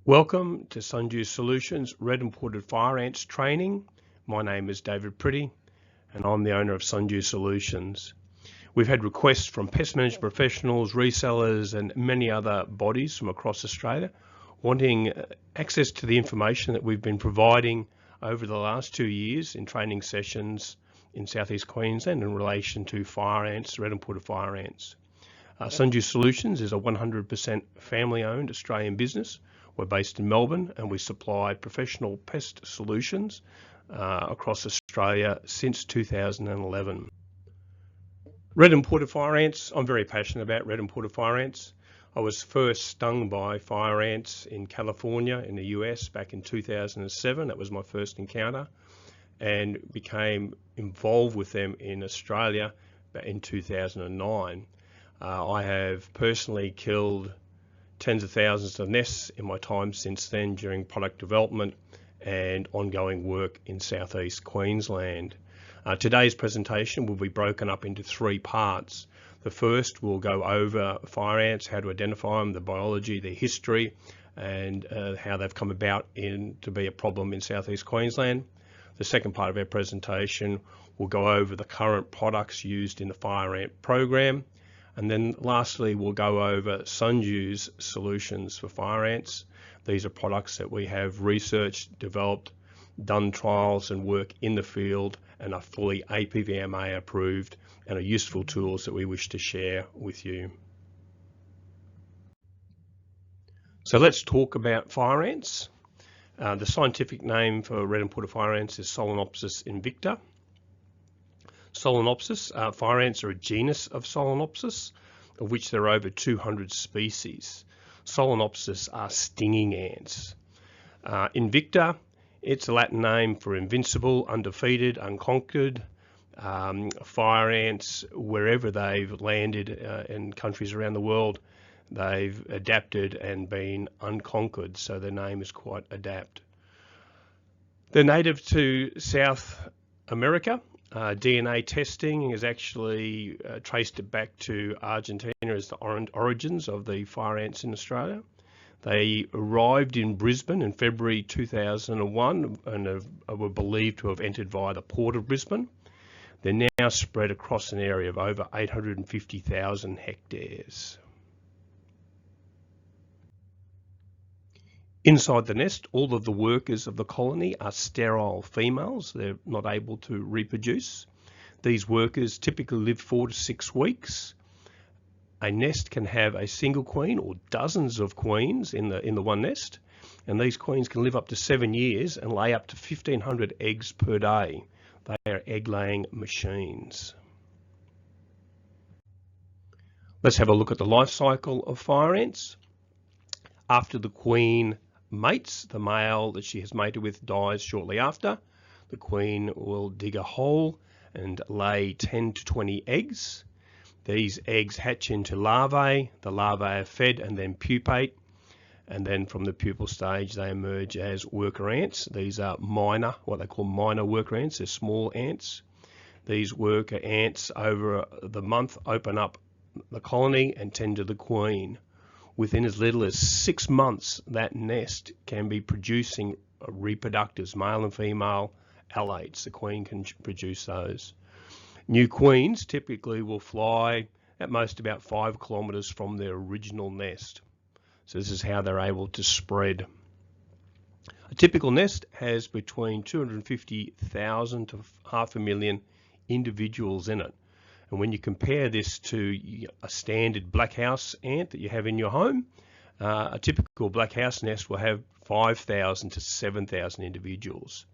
Welcome to Sundew Solutions Red Imported Fire Ants Training. My name is David Pretty and I'm the owner of Sundew Solutions. We've had requests from pest management professionals, resellers and many other bodies from across Australia wanting access to the information that we've been providing over the last 2 years in training sessions in southeast Queensland in relation to fire ants, red imported fire ants. Sundew Solutions is a 100% family-owned Australian business. We're based in Melbourne and we supply professional pest solutions across Australia since 2011. Red imported fire ants, I'm very passionate about red imported fire ants. I was first stung by fire ants in California in the US back in 2007. That was my first encounter, and became involved with them in Australia in 2009. I have personally killed tens of thousands of nests in my time since then during product development and ongoing work in southeast Queensland. Today's presentation will be broken up into 3 parts. The first will go over fire ants, how to identify them, the biology, their history, and how they've come about to be a problem in southeast Queensland. The second part of our presentation will go over the current products used in the fire ant program. And then lastly, we'll go over Sundew's solutions for fire ants. These are products that we have researched, developed, done trials and work in the field and are fully APVMA approved and are useful tools that we wish to share with you. So let's talk about fire ants. The scientific name for red imported fire ants is Solenopsis invicta. Solenopsis, fire ants are a genus of Solenopsis, of which there are over 200 species. Solenopsis are stinging ants. Invicta, it's a Latin name for invincible, undefeated, unconquered. Fire ants, wherever they've landed in countries around the world, they've adapted and been unconquered, so their name is quite apt. They're native to South America. DNA testing has actually traced it back to Argentina as the origins of the fire ants in Australia. They arrived in Brisbane in February 2001 and were believed to have entered via the port of Brisbane. They're now spread across an area of over 850,000 hectares. Inside the nest, all of the workers of the colony are sterile females. They're not able to reproduce. These workers typically live 4 to 6 weeks. A nest can have a single queen or dozens of queens in the one nest, and these queens can live up to 7 years and lay up to 1,500 eggs per day. They are egg-laying machines. Let's have a look at the life cycle of fire ants. After the queen mates, the male that she has mated with dies shortly after. The queen will dig a hole and lay 10 to 20 eggs. These eggs hatch into larvae. The larvae are fed and then pupate, and then from the pupal stage they emerge as worker ants. These are what they call minor worker ants. They're small ants. These worker ants over the month open up the colony and tend to the queen. Within as little as 6 months, that nest can be producing reproductives, male and female alates. The queen can produce those. New queens typically will fly at most about 5 kilometres from their original nest. So this is how they're able to spread. A typical nest has between 250,000 to 500,000 individuals in it. And when you compare this to a standard black house ant that you have in your home, a typical black house nest will have 5,000 to 7,000 individuals.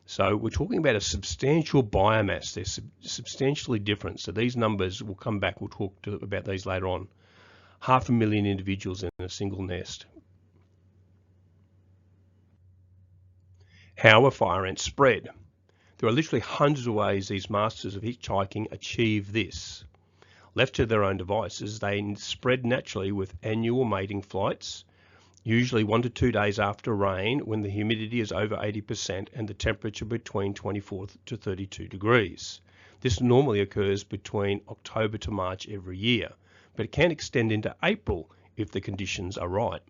So we're talking about a substantial biomass. They're substantially different. So these numbers will come back. We'll talk about these later on. 500,000 individuals in a single nest. How are fire ants spread? There are literally hundreds of ways these masters of hitchhiking achieve this. Left to their own devices, they spread naturally with annual mating flights, usually 1 to 2 days after rain when the humidity is over 80% and the temperature between 24 to 32 degrees. This normally occurs between October to March every year, but it can extend into April if the conditions are right.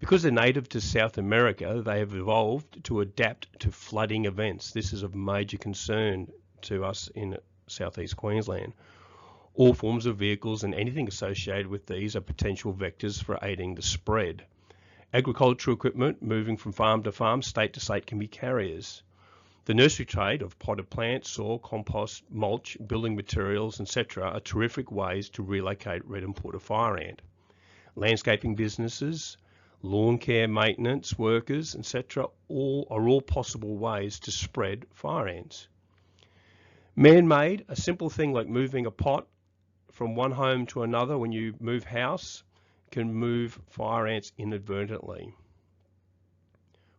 Because they're native to South America, they have evolved to adapt to flooding events. This is of major concern to us in southeast Queensland. All forms of vehicles and anything associated with these are potential vectors for aiding the spread. Agricultural equipment moving from farm to farm, state to state can be carriers. The nursery trade of potted plants, soil, compost, mulch, building materials, etc. are terrific ways to relocate red imported fire ant. Landscaping businesses, lawn care maintenance workers, etc. are all possible ways to spread fire ants. Man-made, a simple thing like moving a pot from one home to another when you move house can move fire ants inadvertently.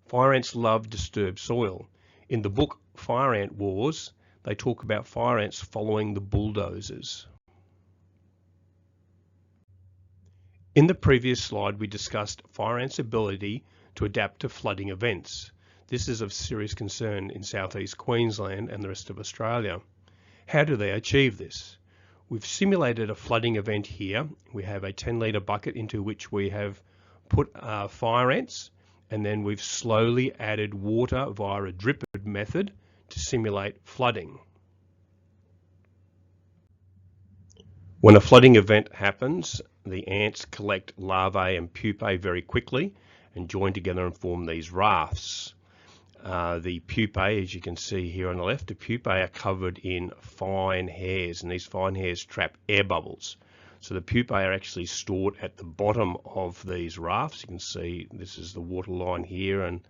Fire ants love disturbed soil. In the book Fire Ant Wars, they talk about fire ants following the bulldozers. In the previous slide, we discussed fire ants' ability to adapt to flooding events. This is of serious concern in southeast Queensland and the rest of Australia. How do they achieve this? We've simulated a flooding event here. We have a 10-litre bucket into which we have put fire ants, and then we've slowly added water via a drip method to simulate flooding. When a flooding event happens, the ants collect larvae and pupae very quickly and join together and form these rafts. The pupae, as you can see here on the left, the pupae are covered in fine hairs, and these fine hairs trap air bubbles. So the pupae are actually stored at the bottom of these rafts. You can see this is the water line here, and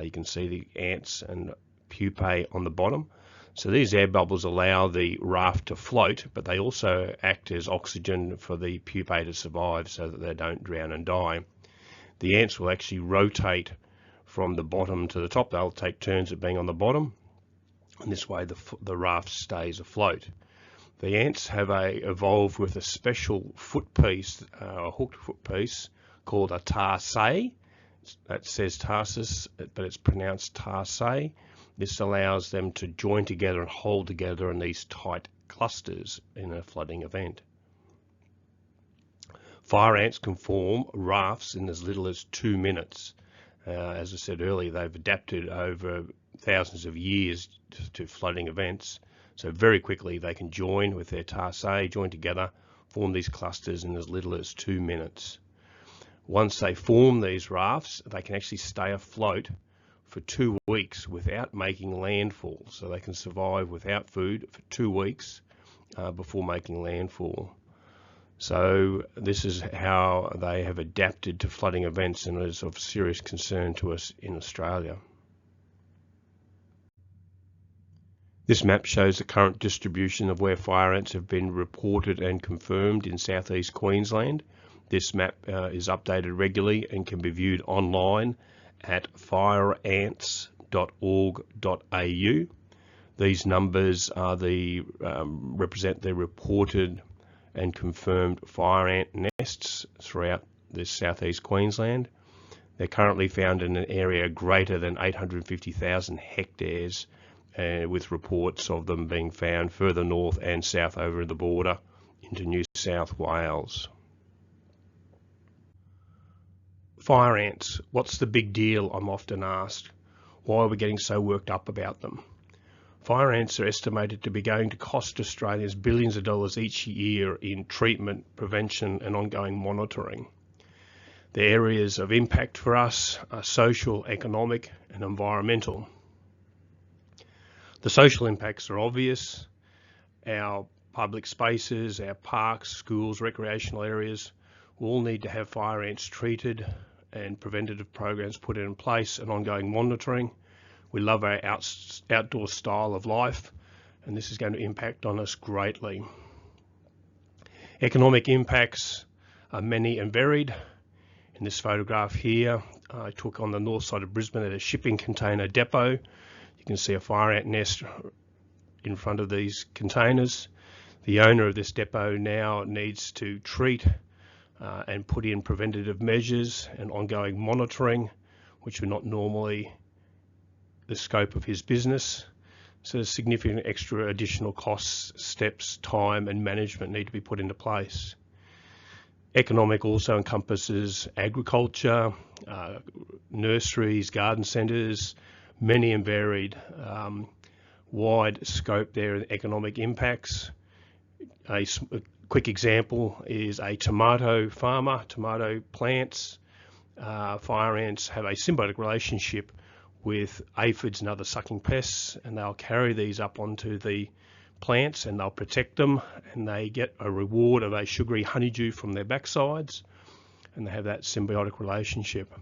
you can see the ants and pupae on the bottom. So these air bubbles allow the raft to float, but they also act as oxygen for the pupae to survive so that they don't drown and die. The ants will actually rotate from the bottom to the top. They'll take turns at being on the bottom, and this way the raft stays afloat. The ants have evolved with a special foot piece, a hooked foot piece called a tarsay. That says tarsus, but it's pronounced tarsay. This allows them to join together and hold together in these tight clusters in a flooding event. Fire ants can form rafts in as little as 2 minutes. As I said earlier, they've adapted over thousands of years to flooding events. So very quickly they can join with their tarsay, join together, form these clusters in as little as 2 minutes. Once they form these rafts, they can actually stay afloat for 2 weeks without making landfall. So they can survive without food for 2 weeks before making landfall. So this is how they have adapted to flooding events, and is of serious concern to us in Australia. This map shows the current distribution of where fire ants have been reported and confirmed in southeast Queensland. This map is updated regularly and can be viewed online at fireants.org.au. These numbers are represent the reported and confirmed fire ant nests throughout this southeast Queensland. They're currently found in an area greater than 850,000 hectares, with reports of them being found further north and south over the border into New South Wales. Fire ants, what's the big deal? I'm often asked. Why are we getting so worked up about them? Fire ants are estimated to be going to cost Australians billions of dollars each year in treatment, prevention and ongoing monitoring. The areas of impact for us are social, economic and environmental. The social impacts are obvious. Our public spaces, our parks, schools, recreational areas will all need to have fire ants treated and preventative programs put in place and ongoing monitoring. We love our outdoor style of life, and this is going to impact on us greatly. Economic impacts are many and varied. In this photograph here, I took on the north side of Brisbane at a shipping container depot. You can see a fire ant nest in front of these containers. The owner of this depot now needs to treat and put in preventative measures and ongoing monitoring, which are not normally the scope of his business. So significant extra additional costs, steps, time and management need to be put into place. Economic also encompasses agriculture, nurseries, garden centres, many and varied, wide scope there in economic impacts. A quick example is a tomato farmer, tomato plants. Fire ants have a symbiotic relationship with aphids and other sucking pests, and they'll carry these up onto the plants and they'll protect them, and they get a reward of a sugary honeydew from their backsides, and they have that symbiotic relationship.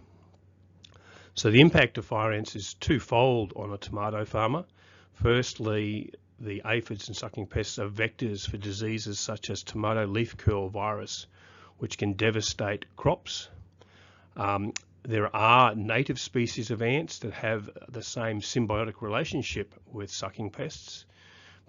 So the impact of fire ants is twofold on a tomato farmer. Firstly, the aphids and sucking pests are vectors for diseases such as tomato leaf curl virus, which can devastate crops. There are native species of ants that have the same symbiotic relationship with sucking pests,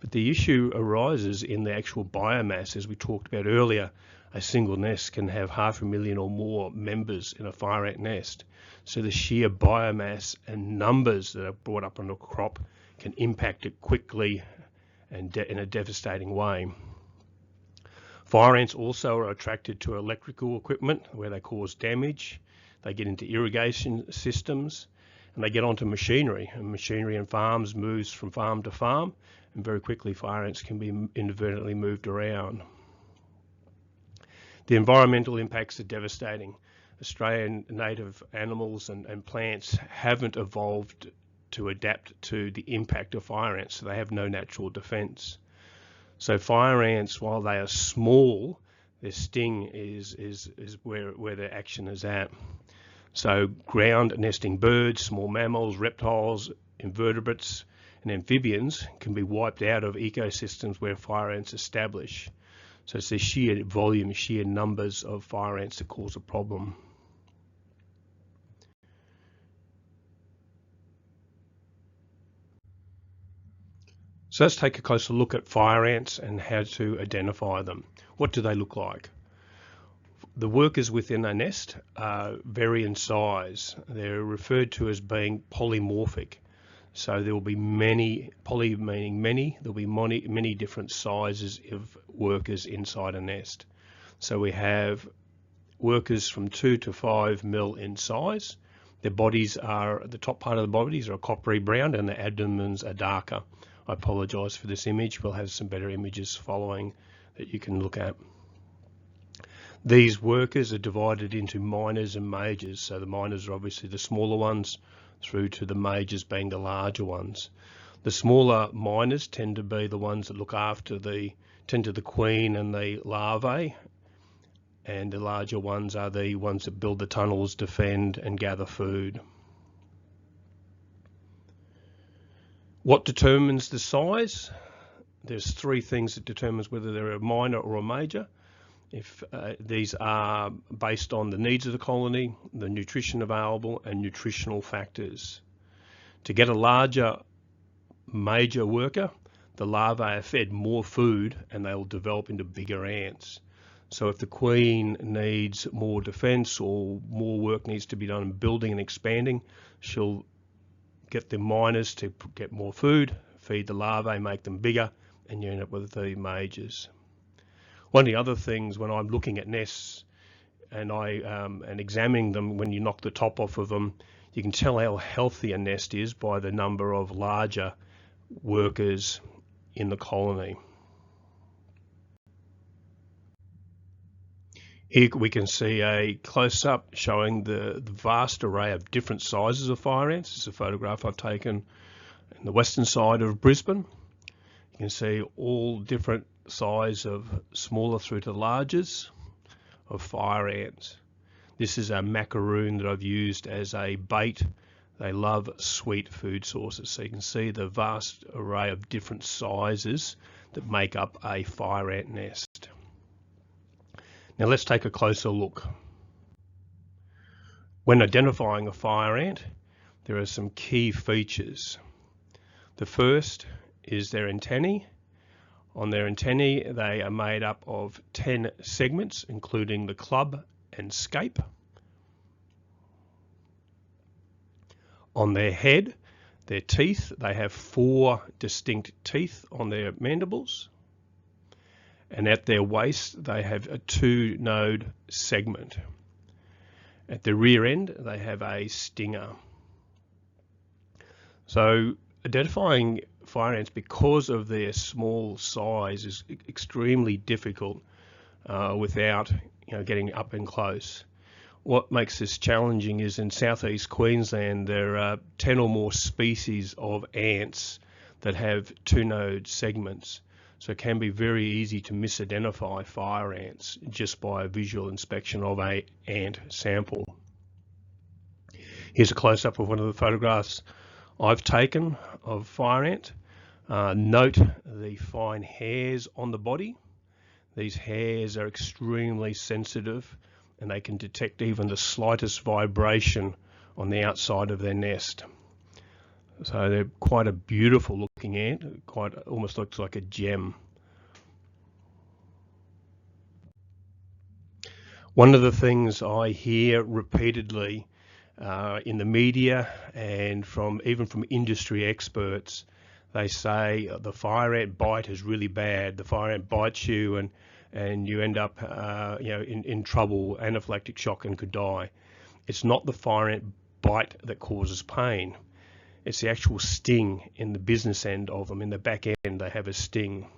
but the issue arises in the actual biomass. As we talked about earlier, a single nest can have 500,000 or more members in a fire ant nest. So the sheer biomass and numbers that are brought up on a crop can impact it quickly and in a devastating way. Fire ants also are attracted to electrical equipment where they cause damage. They get into irrigation systems, and they get onto machinery. And machinery in farms moves from farm to farm, and very quickly fire ants can be inadvertently moved around. The environmental impacts are devastating. Australian native animals and plants haven't evolved to adapt to the impact of fire ants, so they have no natural defence. So fire ants, while they are small, their sting is where their action is at. So ground nesting birds, small mammals, reptiles, invertebrates and amphibians can be wiped out of ecosystems where fire ants establish. So it's the sheer volume, sheer numbers of fire ants that cause a problem. So let's take a closer look at fire ants and how to identify them. What do they look like? The workers within a nest vary in size. They're referred to as being polymorphic. So there will be many, poly meaning many, there'll be many different sizes of workers inside a nest. So we have workers from 2 to 5 mil in size. Their bodies are, the top part of the bodies are coppery brown and the abdomens are darker. I apologise for this image. We'll have some better images following that you can look at. These workers are divided into minors and majors. So the minors are obviously the smaller ones, through to the majors being the larger ones. The smaller minors tend to be the ones that look after the queen and the larvae, and the larger ones are the ones that build the tunnels, defend and gather food. What determines the size? There's 3 things that determines whether they're a minor or a major. If these are based on the needs of the colony, the nutrition available and nutritional factors. To get a larger major worker, the larvae are fed more food and they will develop into bigger ants. So if the queen needs more defence or more work needs to be done in building and expanding, she'll get the minors to get more food, feed the larvae, make them bigger, and you end up with the majors. One of the other things when I'm looking at nests and and examining them, when you knock the top off of them, you can tell how healthy a nest is by the number of larger workers in the colony. Here we can see a close-up showing the vast array of different sizes of fire ants. This is a photograph I've taken in the western side of Brisbane. You can see all different size of smaller through to largest of fire ants. This is a macaroon that I've used as a bait. They love sweet food sources. So you can see the vast array of different sizes that make up a fire ant nest. Now let's take a closer look. When identifying a fire ant, there are some key features. The first is their antennae. On their antennae, they are made up of 10 segments, including the club and scape. On their head, their teeth, they have 4 distinct teeth on their mandibles. and at their waist they have a 2-node segment. At the rear end they have a stinger. So identifying fire ants, because of their small size, is extremely difficult without getting up and close. What makes this challenging is in southeast Queensland there are 10 or more species of ants that have 2-node segments. So it can be very easy to misidentify fire ants just by a visual inspection of an ant sample. Here's a close-up of one of the photographs I've taken of fire ant. Note the fine hairs on the body. These hairs are extremely sensitive and they can detect even the slightest vibration on the outside of their nest. So they're quite a beautiful looking ant, almost looks like a gem. One of the things I hear repeatedly in the media and even from industry experts, they say the fire ant bite is really bad. The fire ant bites you and you end up in trouble, anaphylactic shock, and could die. It's not the fire ant bite that causes pain. It's the actual sting in the business end of them. In the back end they have a sting.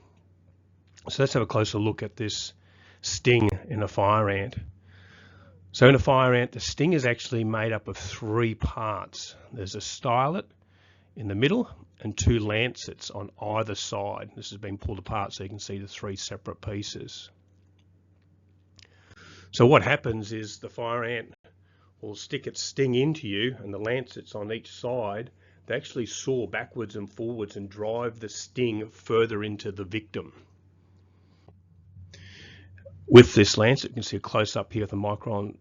So let's have a closer look at this sting in a fire ant. So in a fire ant, the sting is actually made up of 3 parts. There's a stylet in the middle and 2 lancets on either side. This has been pulled apart so you can see the 3 separate pieces. So what happens is the fire ant will stick its sting into you, and the lancets on each side, they actually saw backwards and forwards and drive the sting further into the victim. With this lancet, you can see a close-up here of the micron,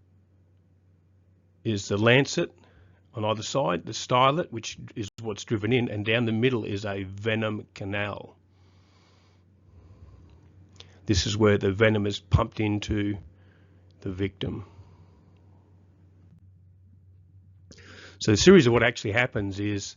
is the lancet on either side, the stylet, which is what's driven in, and down the middle is a venom canal. This is where the venom is pumped into the victim. So the series of what actually happens is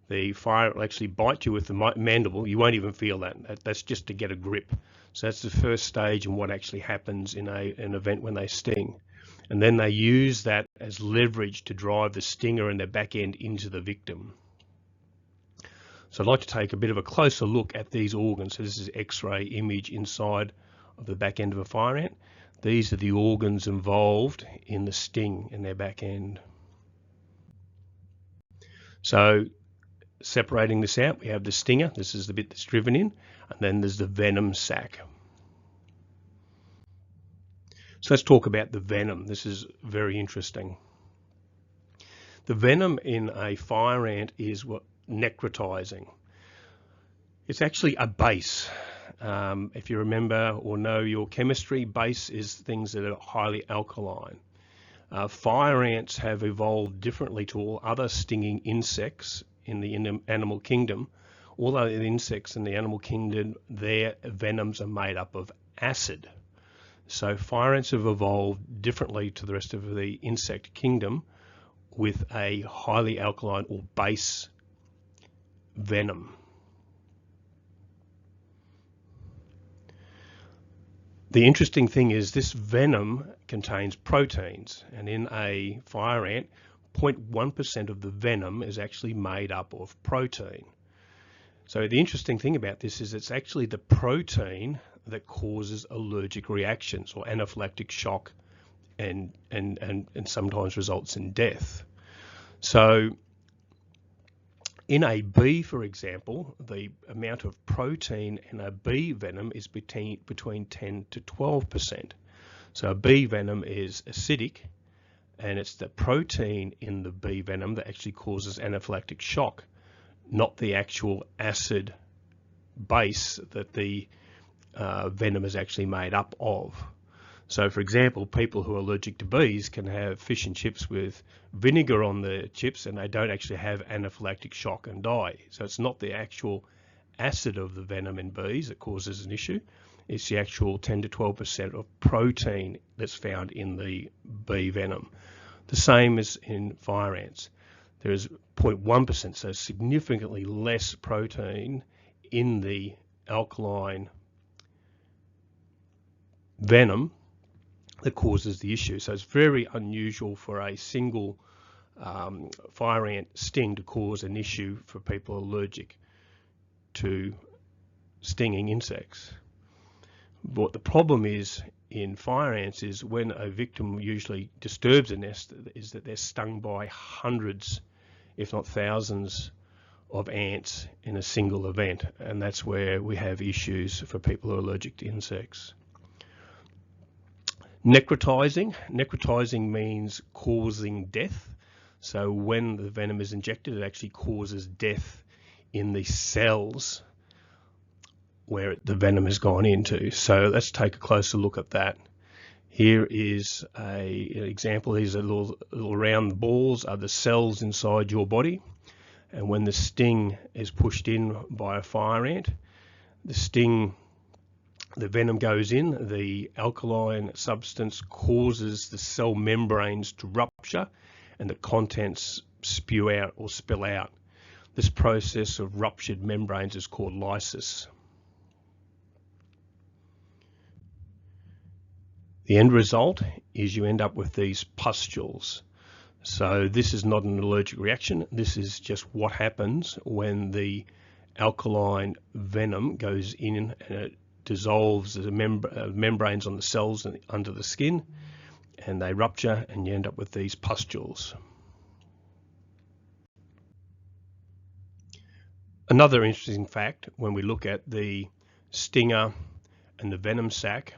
the fire will actually bite you with the mandible. You won't even feel that. That's just to get a grip. So that's the first stage in what actually happens in an event when they sting. And then they use that as leverage to drive the stinger and their back end into the victim. So I'd like to take a bit of a closer look at these organs. So this is X-ray image inside of the back end of a fire ant. These are the organs involved in the sting in their back end. So separating this out, we have the stinger. This is the bit that's driven in, and then there's the venom sac. So let's talk about the venom. This is very interesting. The venom in a fire ant is what necrotizing. It's actually a base. If you remember or know your chemistry, base is things that are highly alkaline. Fire ants have evolved differently to all other stinging insects in the animal kingdom. All other insects in the animal kingdom, their venoms are made up of acid. So fire ants have evolved differently to the rest of the insect kingdom with a highly alkaline or base venom. The interesting thing is this venom contains proteins, and in a fire ant, 0.1% of the venom is actually made up of protein. So the interesting thing about this is it's actually the protein that causes allergic reactions or anaphylactic shock and sometimes results in death. So in a bee, for example, the amount of protein in a bee venom is between 10 to 12%. So a bee venom is acidic, and it's the protein in the bee venom that actually causes anaphylactic shock, not the actual acid base that the venom is actually made up of. So for example, people who are allergic to bees can have fish and chips with vinegar on the chips and they don't actually have anaphylactic shock and die. So it's not the actual acid of the venom in bees that causes an issue. It's the actual 10 to 12% of protein that's found in the bee venom. The same as in fire ants. There is 0.1%, so significantly less protein in the alkaline venom that causes the issue. So it's very unusual for a single fire ant sting to cause an issue for people allergic to stinging insects. What the problem is in fire ants is when a victim usually disturbs a nest is that they're stung by hundreds, if not thousands, of ants in a single event, and that's where we have issues for people who are allergic to insects. Necrotizing. Necrotizing means causing death. So when the venom is injected, it actually causes death in the cells where the venom has gone into. So let's take a closer look at that. Here is an example. These are little round balls are the cells inside your body. And when the sting is pushed in by a fire ant, the venom goes in, the alkaline substance causes the cell membranes to rupture and the contents spew out or spill out. This process of ruptured membranes is called lysis. The end result is you end up with these pustules. So this is not an allergic reaction. This is just what happens when the alkaline venom goes in and it dissolves the membranes on the cells under the skin, and they rupture and you end up with these pustules. Another interesting fact when we look at the stinger and the venom sac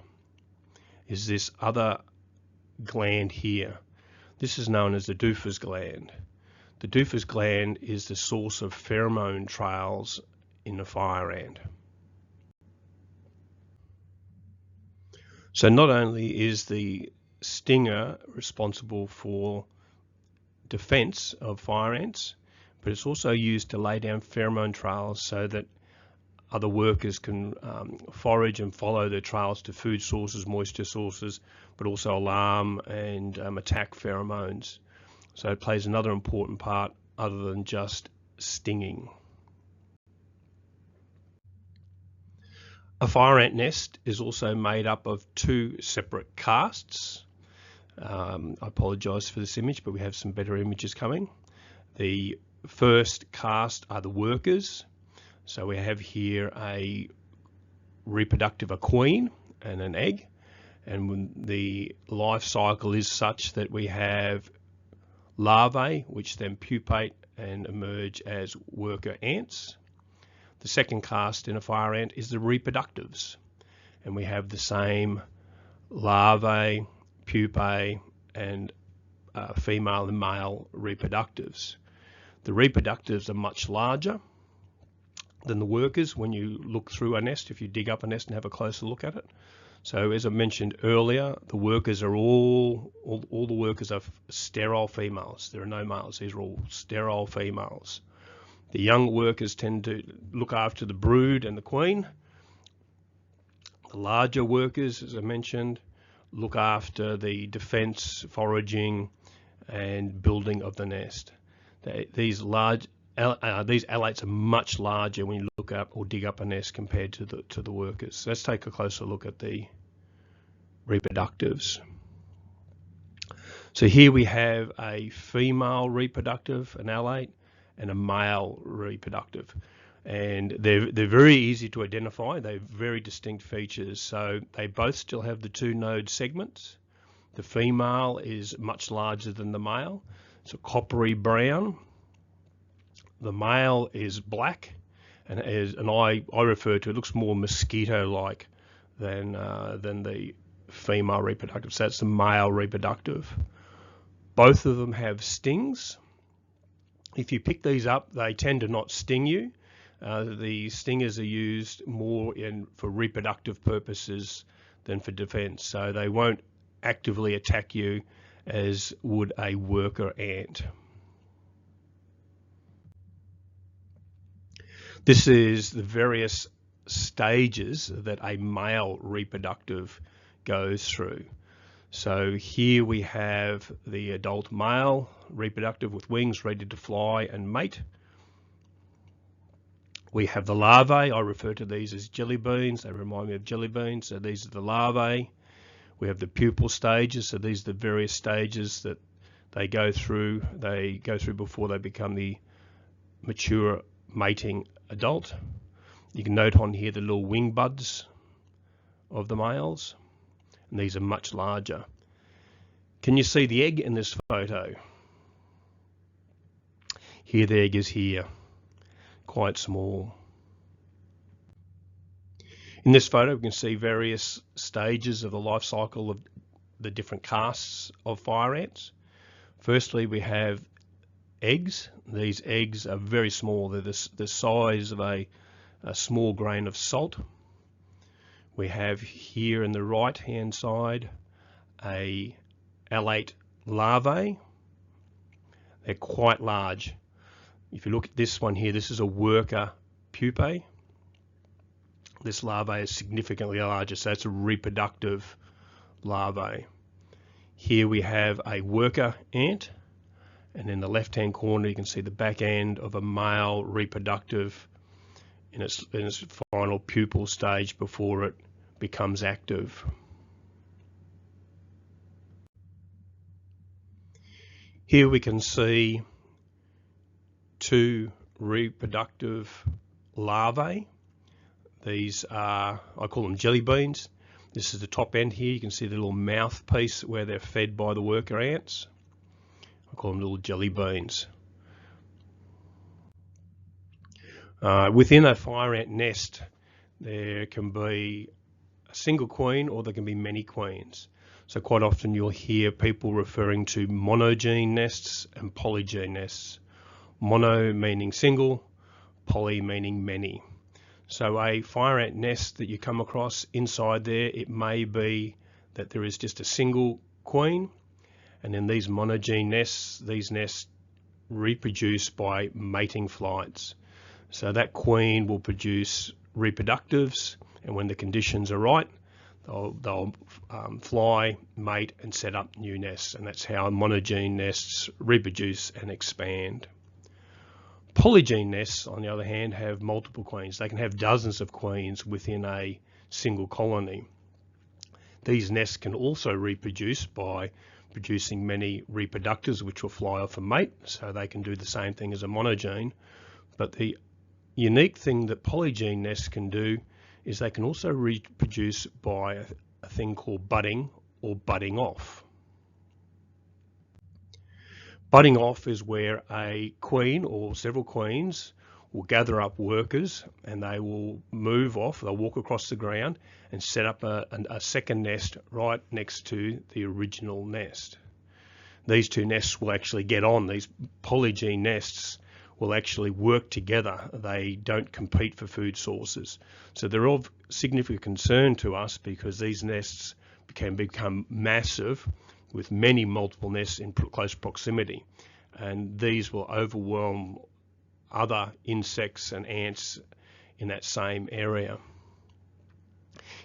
is this other gland here. This is known as the Duffer's gland. The Duffer's gland is the source of pheromone trails in a fire ant. So not only is the stinger responsible for defense of fire ants, but it's also used to lay down pheromone trails so that other workers can forage and follow their trails to food sources, moisture sources, but also alarm and attack pheromones. So it plays another important part other than just stinging. A fire ant nest is also made up of two separate casts. I apologise for this image, but we have some better images coming. The first cast are the workers. So we have here a queen and an egg, and when the life cycle is such that we have larvae which then pupate and emerge as worker ants. The second cast in a fire ant is the reproductives, and we have the same larvae, pupae, and female and male reproductives. The reproductives are much larger than the workers when you look through a nest, if you dig up a nest and have a closer look at it. So as I mentioned earlier, the workers are all the workers are sterile females. There are no males. These are all sterile females. The young workers tend to look after the brood and the queen. The larger workers, as I mentioned, look after the defense, foraging, and building of the nest. These alates are much larger when you look up or dig up a nest compared to the workers. So let's take a closer look at the reproductives. So here we have a female reproductive, an alate, and a male reproductive, and they're very easy to identify. They're very distinct features. So they both still have the two node segments. The female is much larger than the male. It's a coppery brown. The male is black, and I refer to it, looks more mosquito-like than the female reproductive. So that's the male reproductive. Both of them have stings. If you pick these up, they tend to not sting you. The stingers are used more for reproductive purposes than for defense. So they won't actively attack you as would a worker ant. This is the various stages that a male reproductive goes through. So here we have the adult male reproductive with wings ready to fly and mate. We have the larvae. I refer to these as jelly beans. They remind me of jelly beans. So these are the larvae. We have the pupal stages, so these are the various stages that they go through before they become the mature mating adult. You can note on here the little wing buds of the males, and these are much larger. Can you see the egg in this photo? Here the egg is here, quite small. In this photo we can see various stages of the life cycle of the different castes of fire ants. Firstly, we have eggs. These eggs are very small. They're the size of a small grain of salt. We have here in the right hand side a alate larvae. They're quite large. If you look at this one here, this is a worker pupae. This larvae is significantly larger, so it's a reproductive larvae. Here we have a worker ant, and in the left hand corner you can see the back end of a male reproductive in its final pupal stage before it becomes active. Here we can see two reproductive larvae. These are, I call them jelly beans. This is the top end here. You can see the little mouthpiece where they're fed by the worker ants. I call them little jelly beans. Within a fire ant nest, there can be a single queen or there can be many queens. So quite often you'll hear people referring to monogene nests and polygene nests. Mono meaning single, poly meaning many. So a fire ant nest that you come across, inside there, it may be that there is just a single queen, and in these monogene nests, these nests reproduce by mating flights. So that queen will produce reproductives, and when the conditions are right, they'll fly, mate, and set up new nests, and that's how monogene nests reproduce and expand. Polygene nests, on the other hand, have multiple queens. They can have dozens of queens within a single colony. These nests can also reproduce by producing many reproductives which will fly off and mate, so they can do the same thing as a monogene. But the unique thing that polygene nests can do is they can also reproduce by a thing called budding or budding off. Budding off is where a queen or several queens will gather up workers and they will move off, they'll walk across the ground and set up a second nest right next to the original nest. These two nests will actually get on. These polygene nests will actually work together. They don't compete for food sources. So they're of significant concern to us because these nests can become massive with many multiple nests in close proximity, and these will overwhelm other insects and ants in that same area.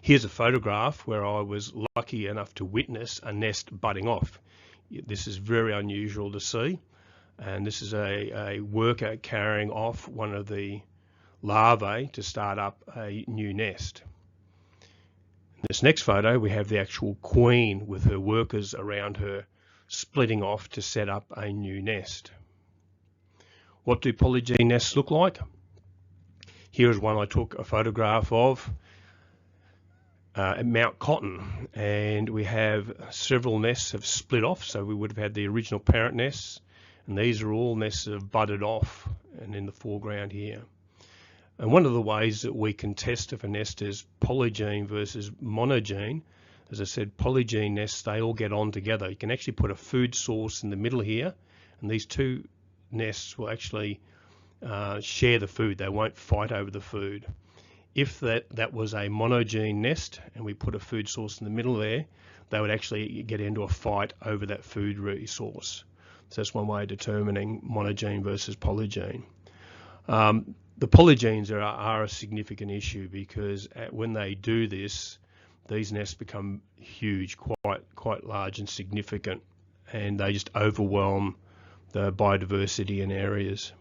Here's a photograph where I was lucky enough to witness a nest budding off. This is very unusual to see, and this is a worker carrying off one of the larvae to start up a new nest. In this next photo we have the actual queen with her workers around her splitting off to set up a new nest. What do polygene nests look like? Here is one I took a photograph of at Mount Cotton, and we have several nests have split off, so we would have had the original parent nests, and these are all nests that have budded off and in the foreground here. And one of the ways that we can test if a nest is polygene versus monogene, as I said, polygene nests, they all get on together. You can actually put a food source in the middle here, and these two nests will actually share the food. They won't fight over the food. If that was a monogene nest and we put a food source in the middle there, they would actually get into a fight over that food resource. So that's one way of determining monogene versus polygene. The polygenes are a significant issue because when they do this, these nests become huge, quite large and significant, and they just overwhelm the biodiversity in areas.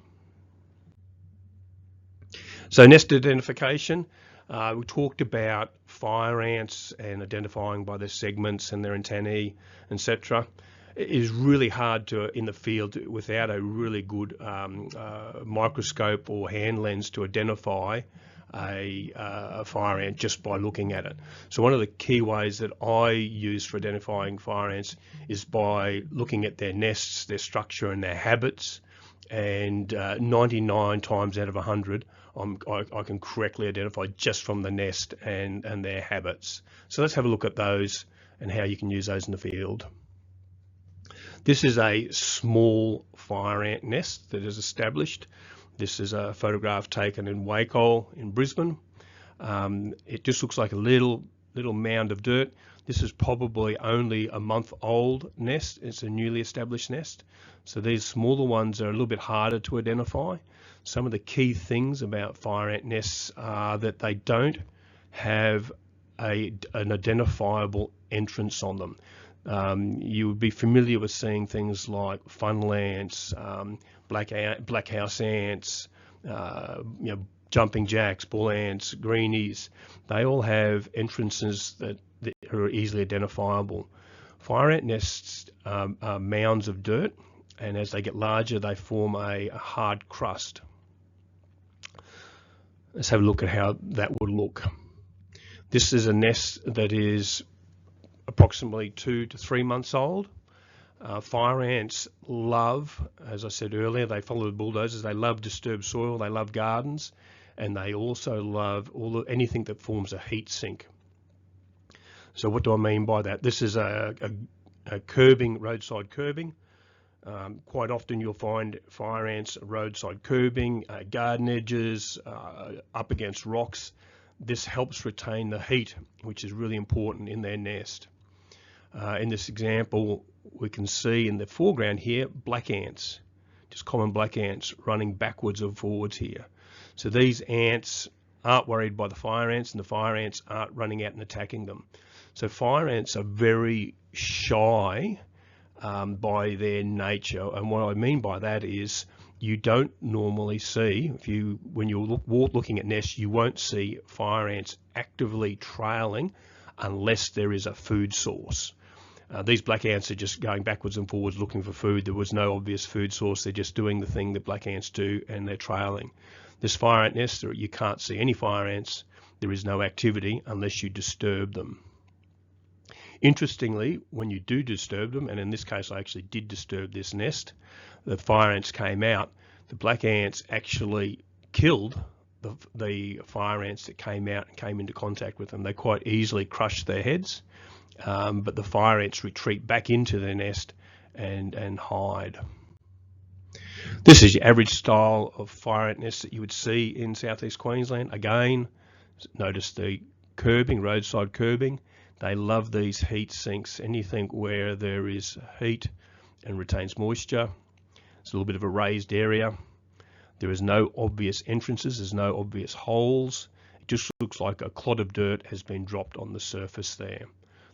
So nest identification, We talked about fire ants and identifying by their segments and their antennae, etc. It is really hard to, in the field, without a really good microscope or hand lens, to identify a fire ant just by looking at it. So one of the key ways that I use for identifying fire ants is by looking at their nests, their structure and their habits, and 99 times out of 100 I can correctly identify just from the nest and their habits. So let's have a look at those and how you can use those in the field. This is a small fire ant nest that is established. This is a photograph taken in Wakehole in Brisbane. It just looks like a little mound of dirt. This is probably only a month old nest. It's a newly established nest. So these smaller ones are a little bit harder to identify. Some of the key things about fire ant nests are that they don't have an identifiable entrance on them. You would be familiar with seeing things like funnel ants, black house ants, jumping jacks, bull ants, greenies. They all have entrances that are easily identifiable. Fire ant nests are mounds of dirt, and as they get larger, they form a hard crust. Let's have a look at how that would look. This is a nest that is approximately 2 to 3 months old. Fire ants love, as I said earlier, they follow the bulldozers. They love disturbed soil, they love gardens, and they also love anything that forms a heat sink. So what do I mean by that? This is a curbing, roadside curbing. Quite often you'll find fire ants roadside curbing, garden edges, up against rocks. This helps retain the heat, which is really important in their nest. In this example, we can see in the foreground here black ants, just common black ants running backwards and forwards here. So these ants aren't worried by the fire ants, and the fire ants aren't running out and attacking them. So fire ants are very shy by their nature, and what I mean by that is you don't normally see, when you're looking at nests, you won't see fire ants actively trailing unless there is a food source. These black ants are just going backwards and forwards looking for food. There was no obvious food source. They're just doing the thing that black ants do, and they're trailing. This fire ant nest, you can't see any fire ants. There is no activity unless you disturb them. Interestingly, when you do disturb them, and in this case I actually did disturb this nest, the fire ants came out. The black ants actually killed the fire ants that came out and came into contact with them. They quite easily crushed their heads, but the fire ants retreat back into their nest and hide. This is your average style of fire ant nest that you would see in southeast Queensland. Again, notice the curbing, roadside curbing. They love these heat sinks, anything where there is heat and retains moisture. It's a little bit of a raised area. There is no obvious entrances, there's no obvious holes. It just looks like a clod of dirt has been dropped on the surface there.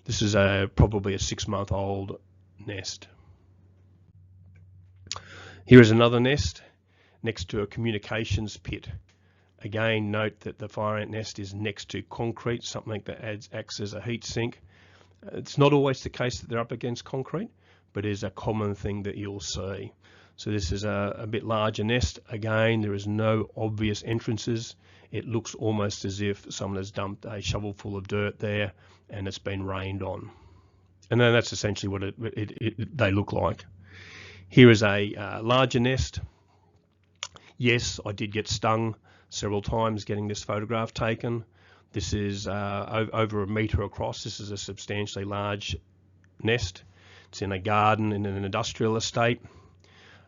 This is probably a 6-month-old nest. Here is another nest next to a communications pit. Again, note that the fire ant nest is next to concrete, something that acts as a heat sink. It's not always the case that they're up against concrete, but it is a common thing that you'll see. So this is a bit larger nest. Again, there is no obvious entrances. It looks almost as if someone has dumped a shovel full of dirt there and it's been rained on. And then that's essentially what they look like. Here is a larger nest. Yes, I did get stung several times getting this photograph taken. This is over 1 metre across. This is a substantially large nest. It's in a garden in an industrial estate.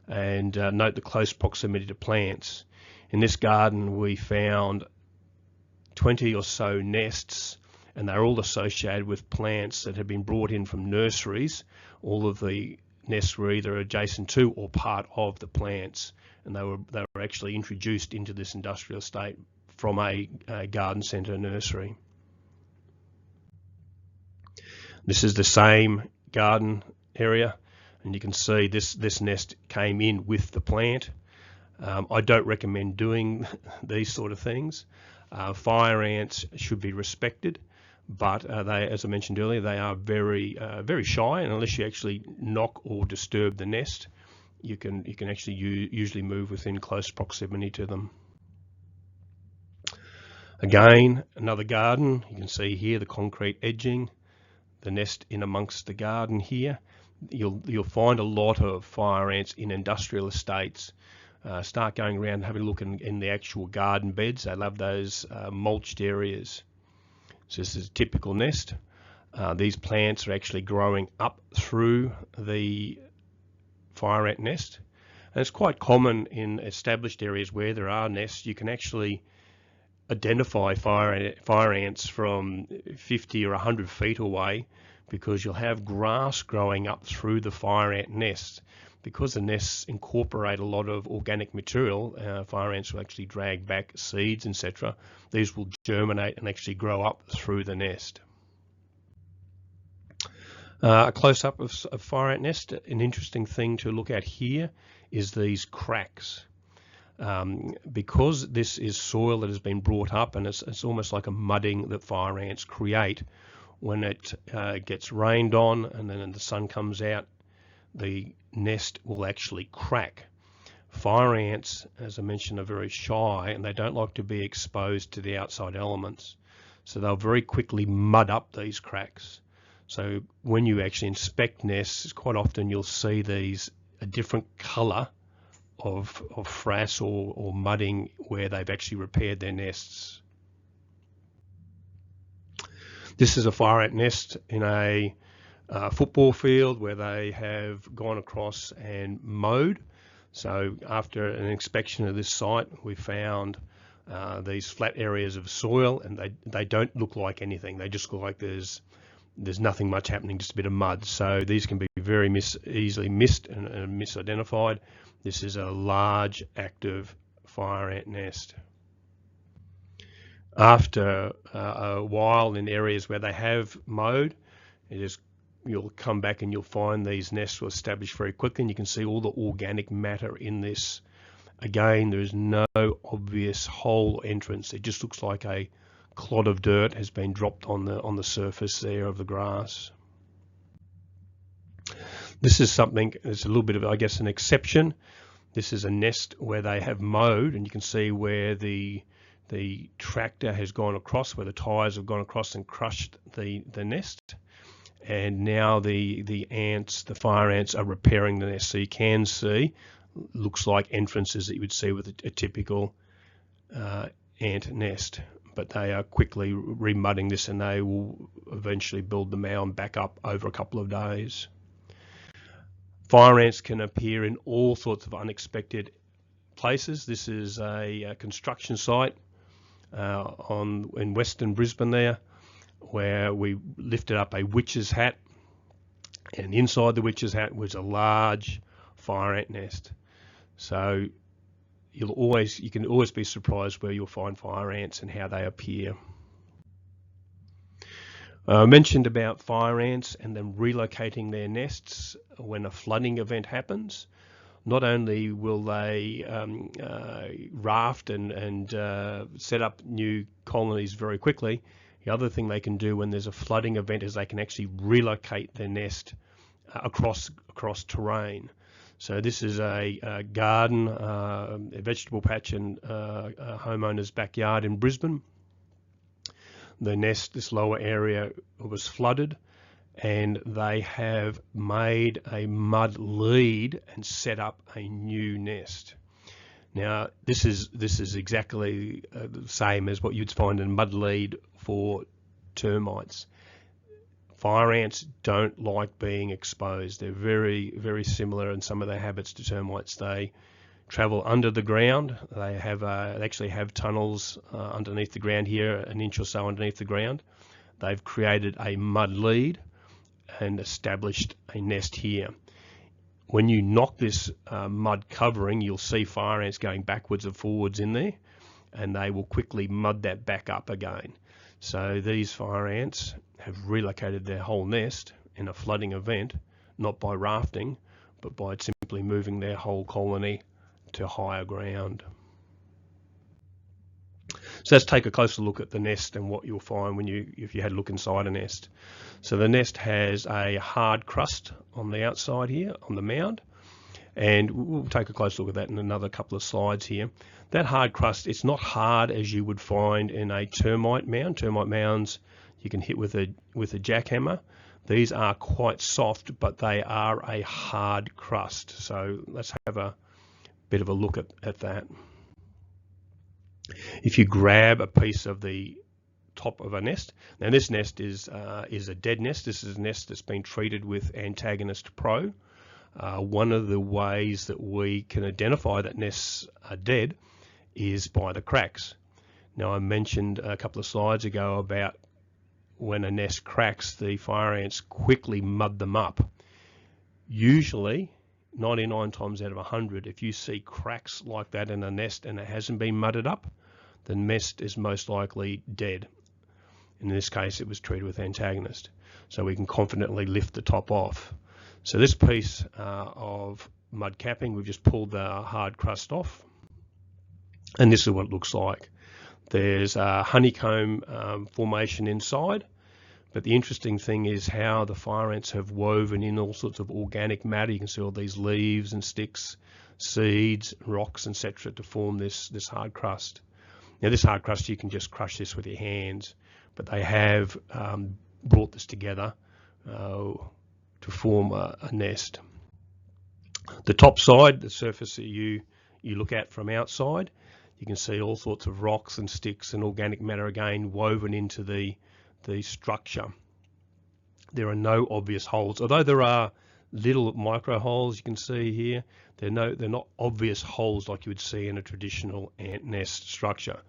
And note the close proximity to plants. In this garden we found 20 or so nests, and they're all associated with plants that have been brought in from nurseries. All of the nests were either adjacent to or part of the plants, and they were actually introduced into this industrial estate from a garden centre nursery. This is the same garden area, and you can see this nest came in with the plant. I don't recommend doing these sort of things. Fire ants should be respected, but they, as I mentioned earlier, they are very shy, and unless you actually knock or disturb the nest, you can actually usually move within close proximity to them. Again, another garden. You can see here the concrete edging, the nest in amongst the garden here. You'll find a lot of fire ants in industrial estates. Start going around and having a look in the actual garden beds. They love those mulched areas. So this is a typical nest. These plants are actually growing up through the fire ant nest. And it's quite common in established areas where there are nests. You can actually identify fire ants from 50 or 100 feet away, because you'll have grass growing up through the fire ant nest. Because the nests incorporate a lot of organic material, fire ants will actually drag back seeds, etc. These will germinate and actually grow up through the nest. A close-up of fire ant nest. An interesting thing to look at here is these cracks. Because this is soil that has been brought up, and it's almost like a mudding that fire ants create. When it gets rained on and then the sun comes out, the nest will actually crack. Fire ants, as I mentioned, are very shy, and they don't like to be exposed to the outside elements. So they'll very quickly mud up these cracks. So when you actually inspect nests, quite often you'll see these a different colour of frass or mudding where they've actually repaired their nests. This is a fire ant nest in a football field where they have gone across and mowed. So after an inspection of this site, we found these flat areas of soil, and they don't look like anything. They just look like there's nothing much happening, just a bit of mud. So these can be very easily missed and misidentified. This is a large active fire ant nest. After a while, in areas where they have mowed, you'll come back and you'll find these nests will establish very quickly, and you can see all the organic matter in this. Again, there is no obvious hole entrance. It just looks like a clod of dirt has been dropped on the surface there of the grass. This is something that's a little bit of, I guess, an exception. This is a nest where they have mowed, and you can see where the tractor has gone across, where the tires have gone across and crushed the nest. And now the fire ants are repairing the nest. So you can see, looks like entrances that you would see with a typical ant nest. But they are quickly remudding this, and they will eventually build the mound back up over a couple of days. Fire ants can appear in all sorts of unexpected places. This is a construction site in Western Brisbane there, where we lifted up a witch's hat, and inside the witch's hat was a large fire ant nest. So you can always be surprised where you'll find fire ants and how they appear. I mentioned about fire ants and them relocating their nests when a flooding event happens. Not only will they raft and set up new colonies very quickly, the other thing they can do when there's a flooding event is they can actually relocate their nest across terrain. So this is a garden, a vegetable patch in a homeowner's backyard in Brisbane. The nest, this lower area, was flooded, and they have made a mud lead and set up a new nest. Now this is exactly the same as what you'd find in mud lead for termites. Fire ants don't like being exposed. They're very similar in some of their habits to termites. They travel under the ground. They actually have tunnels underneath the ground here, an inch or so underneath the ground. They've created a mud lead and established a nest here. When you knock this mud covering, you'll see fire ants going backwards and forwards in there, and they will quickly mud that back up again. So these fire ants have relocated their whole nest in a flooding event, not by rafting, but by simply moving their whole colony to higher ground. So let's take a closer look at the nest and what you'll find if you had a look inside a nest. So the nest has a hard crust on the outside here, on the mound, and we'll take a closer look at that in another couple of slides here. That hard crust, it's not hard as you would find in a termite mound. Termite mounds you can hit with a jackhammer. These are quite soft, but they are a hard crust. So let's have a bit of a look at that. If you grab a piece of the top of a nest, now this nest is a dead nest. This is a nest that's been treated with Antagonist Pro. One of the ways that we can identify that nests are dead is by the cracks. Now, I mentioned a couple of slides ago about when a nest cracks, the fire ants quickly mud them up. Usually, 99 times out of 100, if you see cracks like that in a nest and it hasn't been mudded up, the nest is most likely dead. In this case, it was treated with Antagonist. So we can confidently lift the top off. So this piece of mud capping, we've just pulled the hard crust off. And this is what it looks like. There's a honeycomb formation inside. But the interesting thing is how the fire ants have woven in all sorts of organic matter. You can see all these leaves and sticks, seeds, rocks, etc. to form this hard crust. Now this hard crust, you can just crush this with your hands, but they have brought this together to form a nest. The top side, the surface that you look at from outside, you can see all sorts of rocks and sticks and organic matter again woven into the structure. There are no obvious holes, although there are little micro holes you can see here. They're not obvious holes like you would see in a traditional ant nest structure.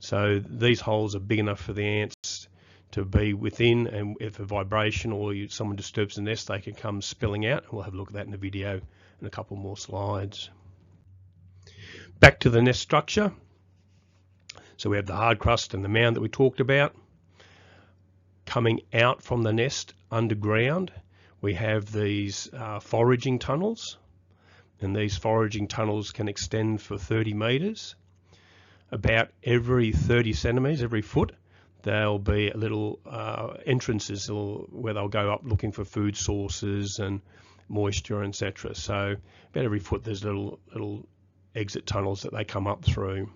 So these holes are big enough for the ants to be within, and if a vibration or someone disturbs the nest, they can come spilling out. And we'll have a look at that in the video in a couple more slides. Back to the nest structure. So we have the hard crust and the mound that we talked about. Coming out from the nest underground, we have these foraging tunnels, and these foraging tunnels can extend for 30 meters. About every 30 centimeters, every foot, there'll be little entrances where they'll go up looking for food sources and moisture, etc. So about every foot there's little exit tunnels that they come up through.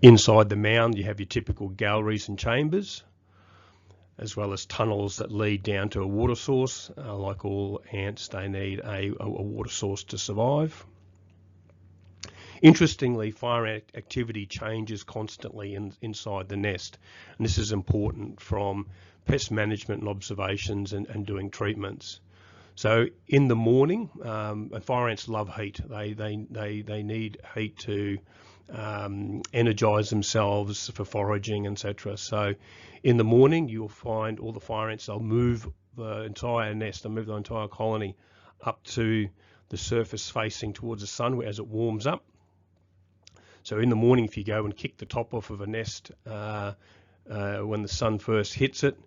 Inside the mound you have your typical galleries and chambers, as well as tunnels that lead down to a water source. Like all ants, they need a water source to survive. Interestingly, fire activity changes constantly inside the nest, and this is important from pest management and observations and doing treatments. So in the morning, fire ants love heat. They need heat to energize themselves for foraging, etc. So in the morning, you'll find all the fire ants, they'll move the entire nest, they'll move the entire colony up to the surface facing towards the sun as it warms up. So in the morning, if you go and kick the top off of a nest when the sun first hits it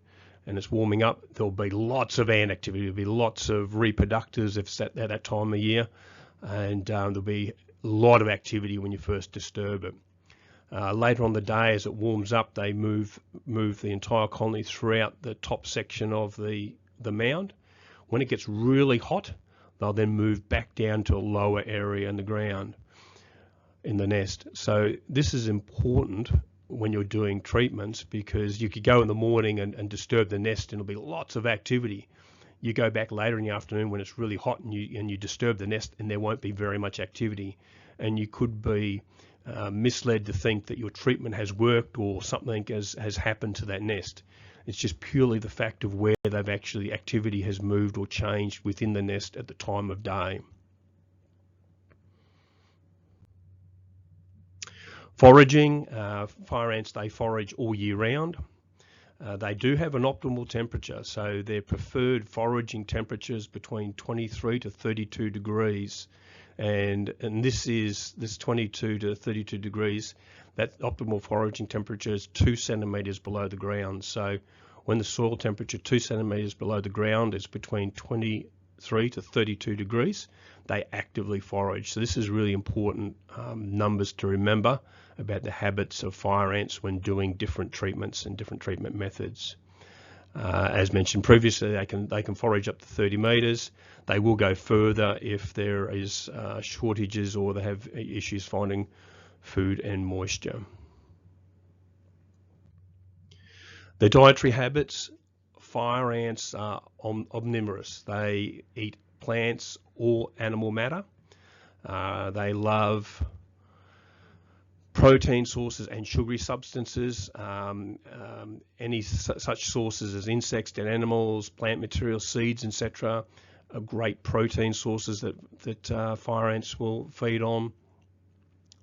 and it's warming up, there'll be lots of ant activity. There'll be lots of reproductors if it's at that time of year, and there'll be a lot of activity when you first disturb it. Later on the day, as it warms up, they move the entire colony throughout the top section of the mound. When it gets really hot, they'll then move back down to a lower area in the ground in the nest. So this is important when you're doing treatments, because you could go in the morning and disturb the nest and there'll be lots of activity. You go back later in the afternoon when it's really hot and you disturb the nest and there won't be very much activity, and you could be misled to think that your treatment has worked or something has happened to that nest. It's just purely the fact of where activity has moved or changed within the nest at the time of day. Foraging, fire ants, they forage all year round. They do have an optimal temperature, so their preferred foraging temperature is between 23 to 32 degrees. And this 22 to 32 degrees, that optimal foraging temperature is 2 centimeters below the ground. So when the soil temperature 2 centimeters below the ground is between 20 23 to 32 degrees, they actively forage. So this is really important numbers to remember about the habits of fire ants when doing different treatments and different treatment methods. As mentioned previously, they can forage up to 30 metres. They will go further if there is shortages or they have issues finding food and moisture. Their dietary habits: fire ants are omnivorous. They eat plants or animal matter. They love protein sources and sugary substances, any such sources as insects, dead animals, plant material, seeds, etc. are great protein sources that fire ants will feed on.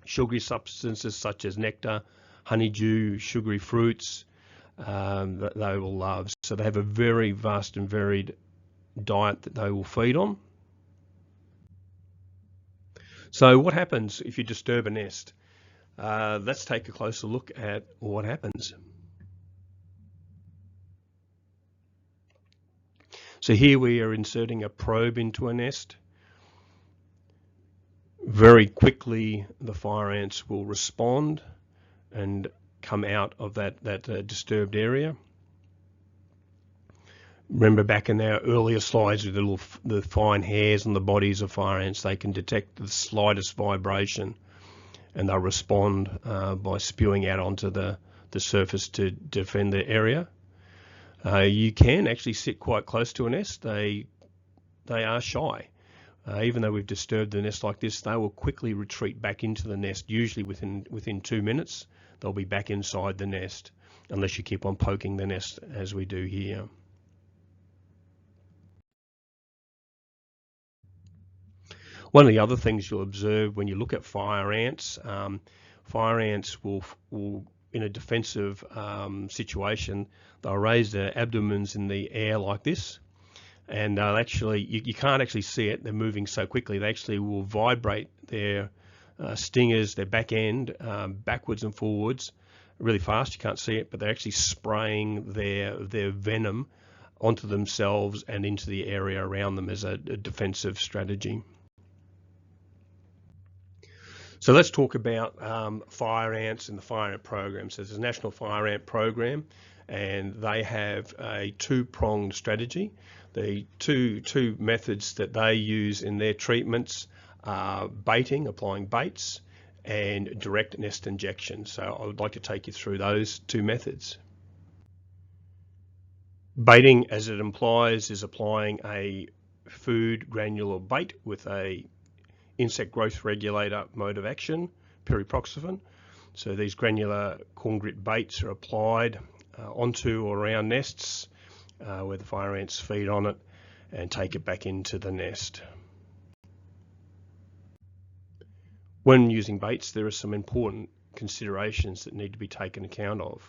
Sugary substances such as nectar, honeydew, sugary fruits, that they will love. So they have a very vast and varied diet that they will feed on. So what happens if you disturb a nest? Let's take a closer look at what happens. So here we are inserting a probe into a nest. Very quickly the fire ants will respond and come out of that disturbed area. Remember back in our earlier slides with the fine hairs on the bodies of fire ants, they can detect the slightest vibration and they'll respond by spewing out onto the surface to defend their area. You can actually sit quite close to a nest. They are shy. Even though we've disturbed the nest like this, they will quickly retreat back into the nest. Usually within 2 minutes, they'll be back inside the nest, unless you keep on poking the nest as we do here. One of the other things you'll observe when you look at fire ants will in a defensive situation, they'll raise their abdomens in the air like this, and you can't actually see it. They're moving so quickly. They actually will vibrate their stingers, their back end, backwards and forwards really fast. You can't see it, but they're actually spraying their venom onto themselves and into the area around them as a defensive strategy. So let's talk about fire ants and the fire ant program. So there's a national fire ant program, and they have a two-pronged strategy. The two methods that they use in their treatments are baiting, applying baits, and direct nest injection. So I would like to take you through those two methods. Baiting, as it implies, is applying a food granular bait with a insect growth regulator mode of action, pyriproxyfen. So these granular corn grit baits are applied onto or around nests where the fire ants feed on it and take it back into the nest. When using baits, there are some important considerations that need to be taken account of.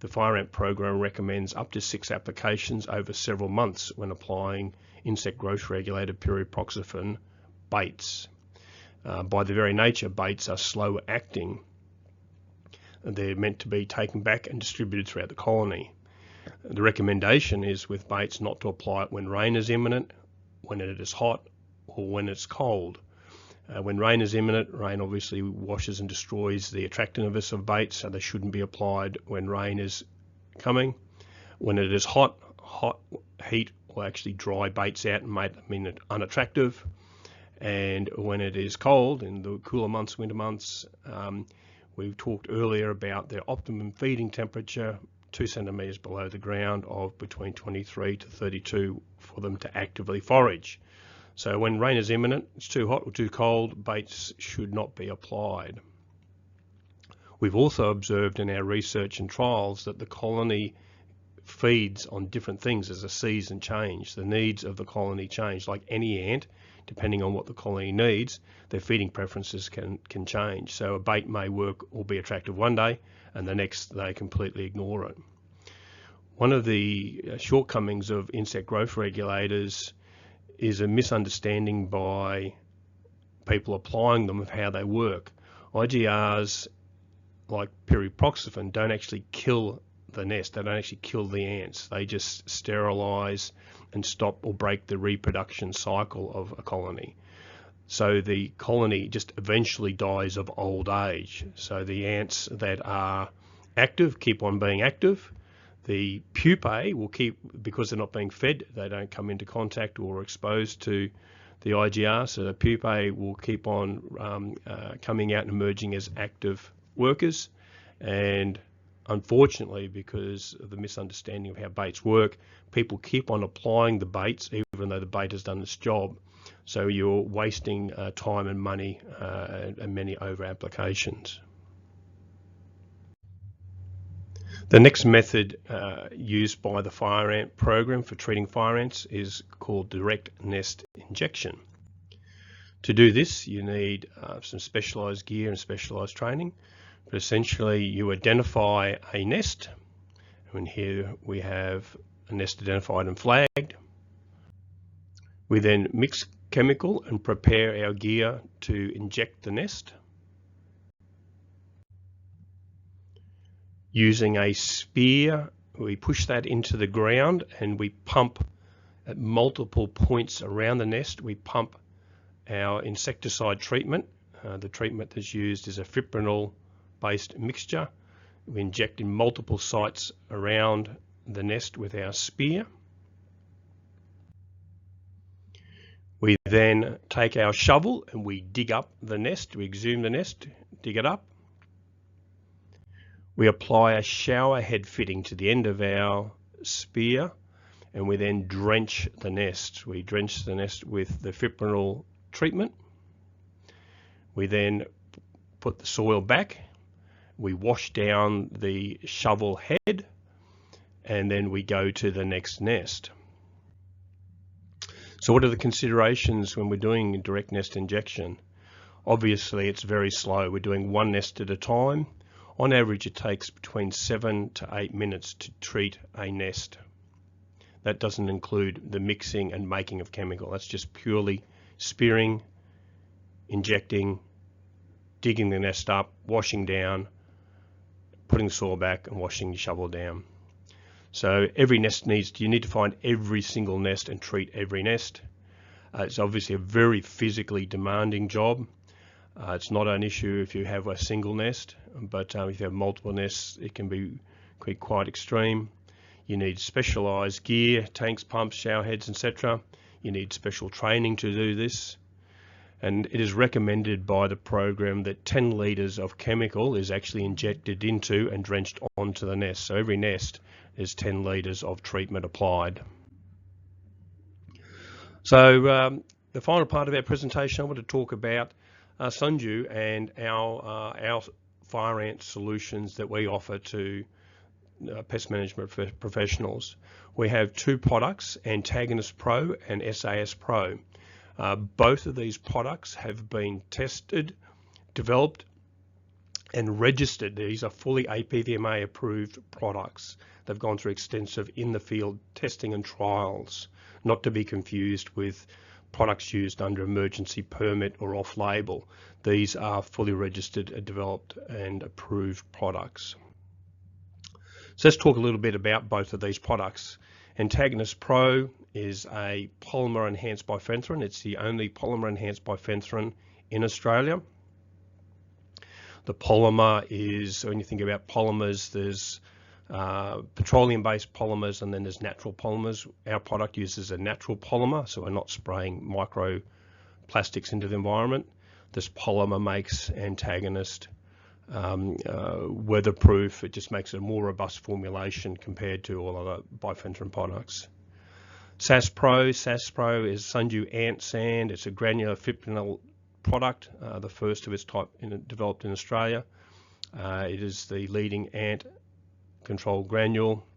The fire ant program recommends up to 6 applications over several months when applying insect growth regulator pyriproxyfen baits. By their very nature, baits are slow acting. They're meant to be taken back and distributed throughout the colony. The recommendation is with baits not to apply it when rain is imminent, when it is hot, or when it's cold. When rain is imminent, rain obviously washes and destroys the attractiveness of baits, so they shouldn't be applied when rain is coming. When it is hot, heat will actually dry baits out and make them unattractive. And when it is cold, in the cooler months, winter months, we've talked earlier about their optimum feeding temperature, 2 centimetres below the ground, of between 23 to 32 for them to actively forage. So when rain is imminent, it's too hot or too cold, baits should not be applied. We've also observed in our research and trials that the colony feeds on different things as the season change. The needs of the colony change. Like any ant, depending on what the colony needs, their feeding preferences can change. So a bait may work or be attractive one day, and the next they completely ignore it. One of the shortcomings of insect growth regulators is a misunderstanding by people applying them of how they work. IGRs, like pyriproxyfen, don't actually kill the nest. They don't actually kill the ants. They just sterilize and stop or break the reproduction cycle of a colony. So the colony just eventually dies of old age. So the ants that are active keep on being active. The pupae will keep, because they're not being fed, they don't come into contact or exposed to the IGR, so the pupae will keep on coming out and emerging as active workers. And unfortunately, because of the misunderstanding of how baits work, people keep on applying the baits even though the bait has done its job. So you're wasting time and money and many over applications. The next method used by the fire ant program for treating fire ants is called direct nest injection. To do this, you need some specialised gear and specialised training. But essentially, you identify a nest, and here we have a nest identified and flagged. We then mix chemical and prepare our gear to inject the nest. Using a spear, we push that into the ground and we pump at multiple points around the nest. We pump our insecticide treatment. The treatment that's used is a fipronil-based mixture. We inject in multiple sites around the nest with our spear. We then take our shovel and we dig up the nest. We exhume the nest, dig it up. We apply a shower head fitting to the end of our spear, and we then drench the nest. We drench the nest with the fipronil treatment. We then put the soil back. We wash down the shovel head, and then we go to the next nest. So what are the considerations when we're doing direct nest injection? Obviously, it's very slow. We're doing one nest at a time. On average, it takes between 7 to 8 minutes to treat a nest. That doesn't include the mixing and making of chemical. That's just purely spearing, injecting, digging the nest up, washing down, putting the soil back and washing the shovel down. So every nest you need to find every single nest and treat every nest. It's obviously a very physically demanding job. It's not an issue if you have a single nest, but if you have multiple nests, it can be quite extreme. You need specialised gear, tanks, pumps, shower heads, etc. You need special training to do this. And it is recommended by the program that 10 litres of chemical is actually injected into and drenched onto the nest. So every nest is 10 litres of treatment applied. So the final part of our presentation, I want to talk about Sundew and our fire ant solutions that we offer to pest management professionals. We have two products, Antagonist Pro and SAS Pro. Both of these products have been tested, developed and registered. These are fully APVMA approved products. They've gone through extensive in the field testing and trials, not to be confused with products used under emergency permit or off-label. These are fully registered, developed and approved products. So let's talk a little bit about both of these products. Antagonist Pro is a polymer enhanced bifenthrin. It's the only polymer enhanced bifenthrin in Australia. The polymer is, when you think about polymers, there's petroleum-based polymers and then there's natural polymers. Our product uses a natural polymer, so we're not spraying microplastics into the environment. This polymer makes Antagonist weatherproof. It just makes it a more robust formulation compared to all other bifenthrin products. SAS Pro is Sundew Ant Sand. It's a granular fipronil product, the first of its type developed in Australia. It is the leading ant control granule.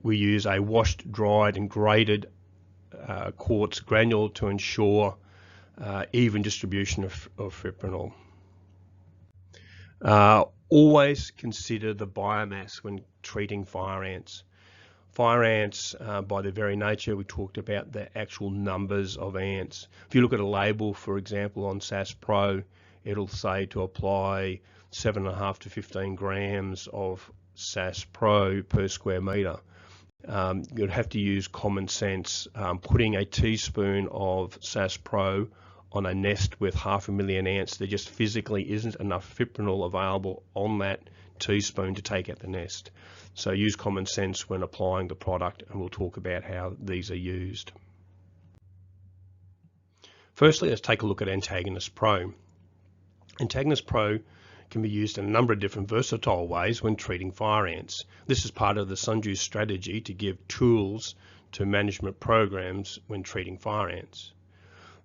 We use a washed, dried and graded quartz granule to ensure even distribution of fipronil. Always consider the biomass when treating fire ants. Fire ants, by their very nature, we talked about the actual numbers of ants. If you look at a label, for example, on SAS Pro, it'll say to apply 7.5 to 15 grams of SAS Pro per square metre. You'd have to use common sense. Putting a teaspoon of SAS Pro on a nest with 500,000 ants, there just physically isn't enough fipronil available on that teaspoon to take out the nest. So use common sense when applying the product, and we'll talk about how these are used. Firstly, let's take a look at Antagonist Pro. Antagonist Pro can be used in a number of different versatile ways when treating fire ants. This is part of the Sunjuice strategy to give tools to management programs when treating fire ants.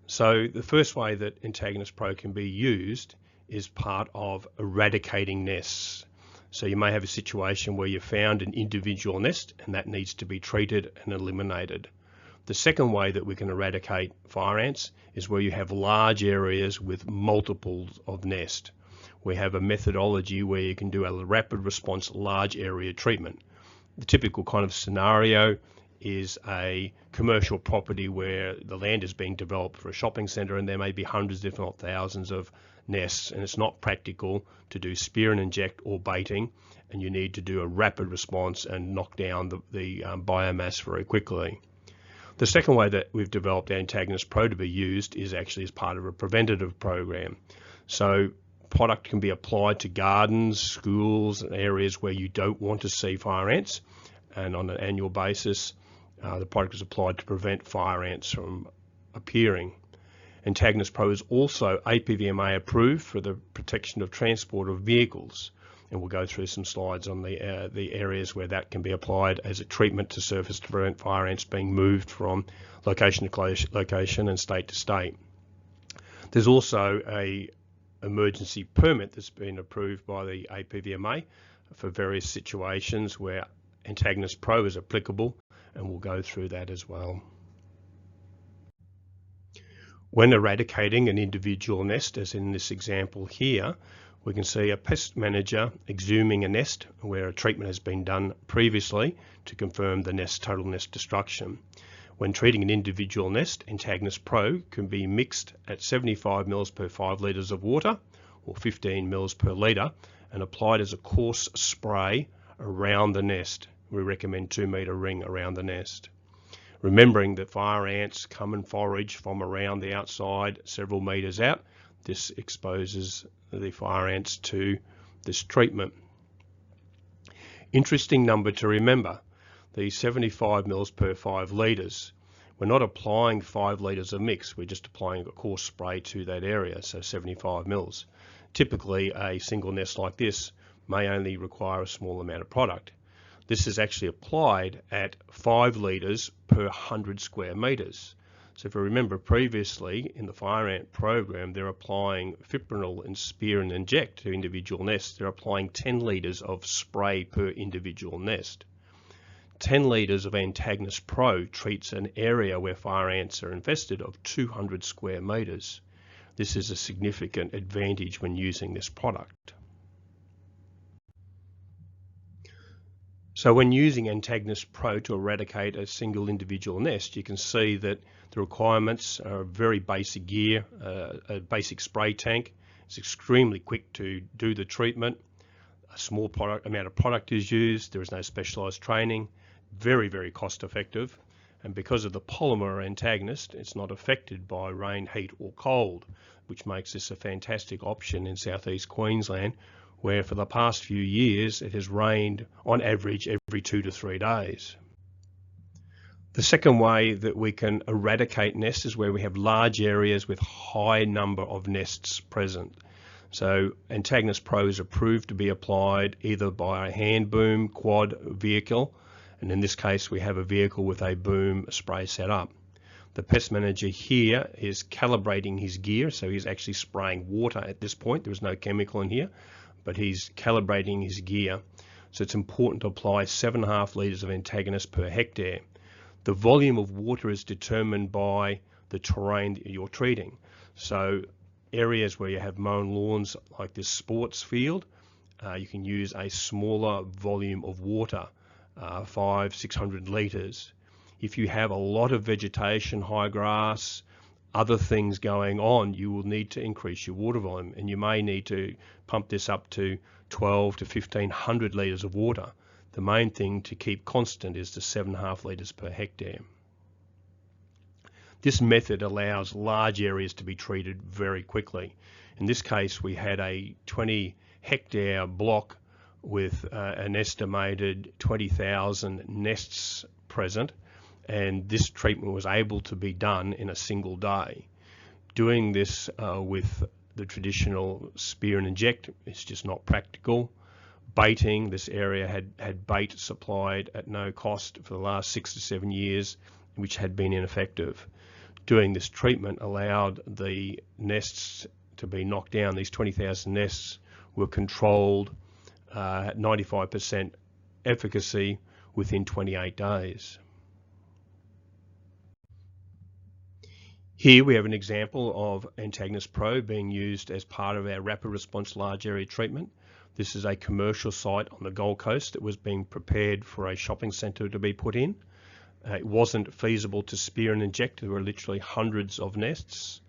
So the first way that Antagonist Pro can be used is part of eradicating nests. So you may have a situation where you found an individual nest and that needs to be treated and eliminated. The second way that we can eradicate fire ants is where you have large areas with multiples of nest. We have a methodology where you can do a rapid response large area treatment. The typical kind of scenario is a commercial property where the land is being developed for a shopping centre and there may be hundreds, if not thousands, of nests, and it's not practical to do spear and inject or baiting, and you need to do a rapid response and knock down the biomass very quickly. The second way that we've developed Antagonist Pro to be used is actually as part of a preventative program. So product can be applied to gardens, schools, and areas where you don't want to see fire ants, and on an annual basis the product is applied to prevent fire ants from appearing. Antagonist Pro is also APVMA approved for the protection of transport of vehicles, and we'll go through some slides on the areas where that can be applied as a treatment to surface to prevent fire ants being moved from location to location and state to state. There's also a emergency permit that's been approved by the APVMA for various situations where Antagonist Pro is applicable, and we'll go through that as well. When eradicating an individual nest, as in this example here, we can see a pest manager exhuming a nest where a treatment has been done previously to confirm the total nest destruction. When treating an individual nest, Antagonist Pro can be mixed at 75 mL per 5 litres of water or 15 mL per litre and applied as a coarse spray around the nest. We recommend 2 metre ring around the nest. Remembering that fire ants come and forage from around the outside several metres out, this exposes the fire ants to this treatment. Interesting number to remember, the 75 mL per 5 litres. We're not applying 5 litres of mix, we're just applying a coarse spray to that area, so 75 mL. Typically a single nest like this may only require a small amount of product. This is actually applied at 5 litres per 100 square metres. So if you remember previously in the fire ant program, they're applying fipronil and spear and inject to individual nests. They're applying 10 litres of spray per individual nest. 10 litres of Antagonist Pro treats an area where fire ants are infested of 200 square metres. This is a significant advantage when using this product. So when using Antagonist Pro to eradicate a single individual nest, you can see that the requirements are very basic gear, a basic spray tank. It's extremely quick to do the treatment. A small amount of product is used. There is no specialised training. Very, very cost effective. And because of the polymer antagonist, it's not affected by rain, heat or cold, which makes this a fantastic option in southeast Queensland, where for the past few years it has rained on average every 2 to 3 days. The second way that we can eradicate nests is where we have large areas with high number of nests present. So Antagonist Pro is approved to be applied either by a hand boom, quad vehicle, and in this case we have a vehicle with a boom spray set up. The pest manager here is calibrating his gear, so he's actually spraying water at this point. There is no chemical in here, but he's calibrating his gear. So it's important to apply 7.5 litres of Antagonist per hectare. The volume of water is determined by the terrain that you're treating. So areas where you have mown lawns like this sports field, you can use a smaller volume of water, 500-600 litres. If you have a lot of vegetation, high grass, other things going on, you will need to increase your water volume, and you may need to pump this up to 12 to 1500 litres of water. The main thing to keep constant is the 7.5 litres per hectare. This method allows large areas to be treated very quickly. In this case, we had a 20 hectare block with an estimated 20,000 nests present, and this treatment was able to be done in a single day. Doing this with the traditional spear and inject is just not practical. Baiting, this area had bait supplied at no cost for the last 6 to 7 years, which had been ineffective. Doing this treatment allowed the nests to be knocked down. These 20,000 nests were controlled at 95% efficacy within 28 days. Here we have an example of Antagonist Pro being used as part of our rapid response large area treatment. This is a commercial site on the Gold Coast that was being prepared for a shopping centre to be put in. It wasn't feasible to spear and inject. There were literally hundreds of nests,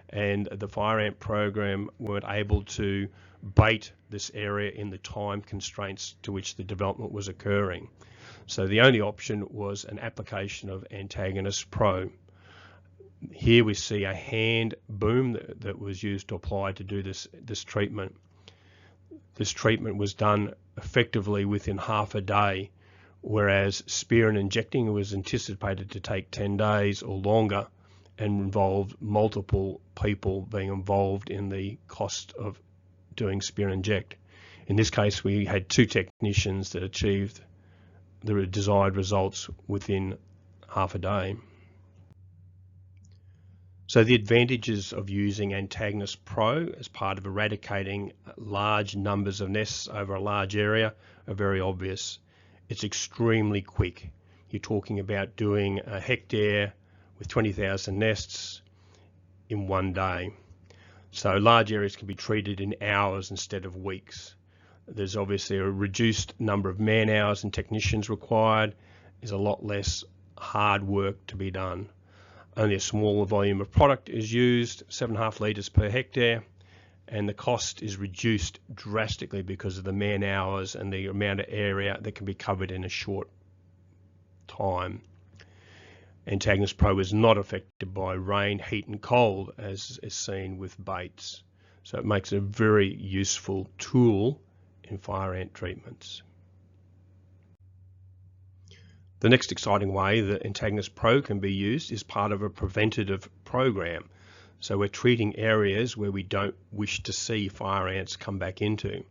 and the fire ant program weren't able to bait this area in the time constraints to which the development was occurring. So the only option was an application of Antagonist Pro. Here we see a hand boom that was used to apply to do this treatment. This treatment was done effectively within half a day, whereas spear and injecting was anticipated to take 10 days or longer and involved multiple people being involved in the cost of doing spear and inject. In this case, we had 2 technicians that achieved the desired results within half a day. So the advantages of using Antagonist Pro as part of eradicating large numbers of nests over a large area are very obvious. It's extremely quick. You're talking about doing a hectare with 20,000 nests in one day. So large areas can be treated in hours instead of weeks. There's obviously a reduced number of man hours and technicians required. There's a lot less hard work to be done. Only a smaller volume of product is used, 7.5 litres per hectare, and the cost is reduced drastically because of the man hours and the amount of area that can be covered in a short time. Antagonist Pro is not affected by rain, heat and cold as is seen with baits. So it makes it a very useful tool in fire ant treatments. The next exciting way that Antagonist Pro can be used is part of a preventative program. So we're treating areas where we don't wish to see fire ants come back into.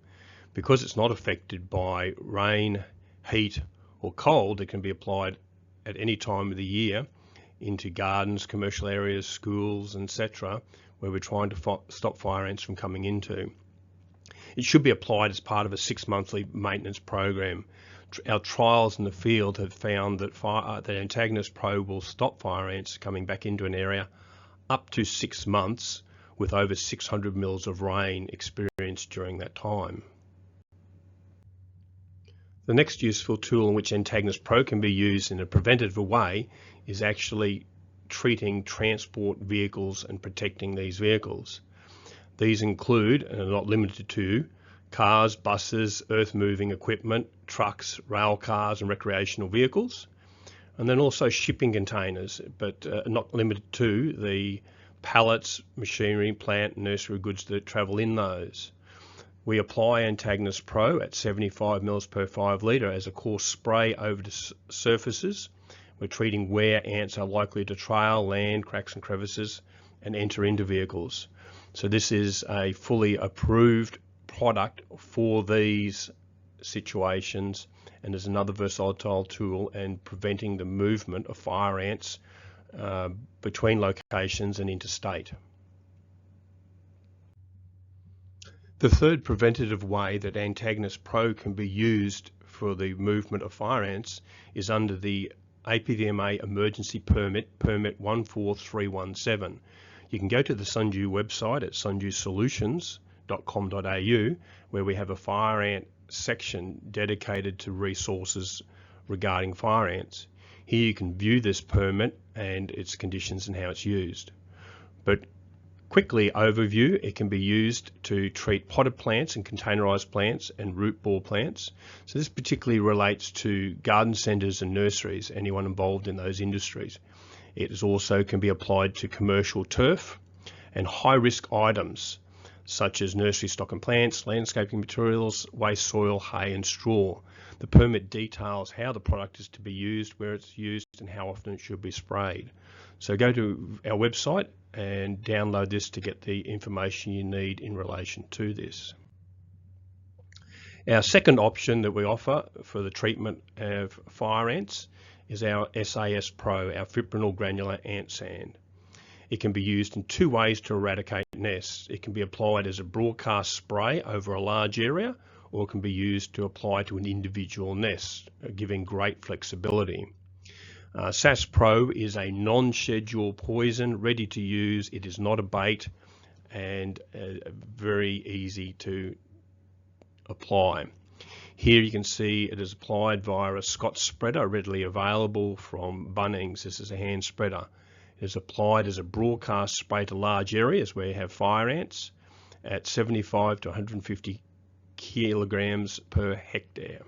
Because it's not affected by rain, heat or cold, it can be applied at any time of the year into gardens, commercial areas, schools, etc., where we're trying to stop fire ants from coming into. It should be applied as part of a 6-monthly maintenance program. Our trials in the field have found that the Antagonist Pro will stop fire ants coming back into an area up to 6 months with over 600 mils of rain experienced during that time. The next useful tool in which Antagonist Pro can be used in a preventative way is actually treating transport vehicles and protecting these vehicles. These include, and are not limited to, cars, buses, earth-moving equipment, trucks, rail cars and recreational vehicles, and then also shipping containers, but not limited to the pallets, machinery, plant, and nursery goods that travel in those. We apply Antagonist Pro at 75 mils per 5 litre as a coarse spray over the surfaces. We're treating where ants are likely to trail, land, cracks and crevices, and enter into vehicles. So this is a fully approved product for these situations and is another versatile tool in preventing the movement of fire ants between locations and interstate. The third preventative way that Antagonist Pro can be used for the movement of fire ants is under the APVMA Emergency Permit 14317. You can go to the Sundew website at sundewsolutions.com.au, where we have a fire ant section dedicated to resources regarding fire ants. Here you can view this permit and its conditions and how it's used. But quickly overview, it can be used to treat potted plants and containerized plants and root ball plants. So this particularly relates to garden centers and nurseries, anyone involved in those industries. It also can be applied to commercial turf and high-risk items such as nursery stock and plants, landscaping materials, waste soil, hay and straw. The permit details how the product is to be used, where it's used and how often it should be sprayed. So go to our website and download this to get the information you need in relation to this. Our second option that we offer for the treatment of fire ants is our SAS Pro, our fipronil granular ant sand. It can be used in two ways to eradicate nests. It can be applied as a broadcast spray over a large area, or it can be used to apply to an individual nest, giving great flexibility. SAS Pro is a non-schedule poison, ready to use. It is not a bait and very easy to apply. Here you can see it is applied via a Scotch spreader, readily available from Bunnings. This is a hand spreader. It is applied as a broadcast spray to large areas where you have fire ants at 75 to 150 kilograms per hectare.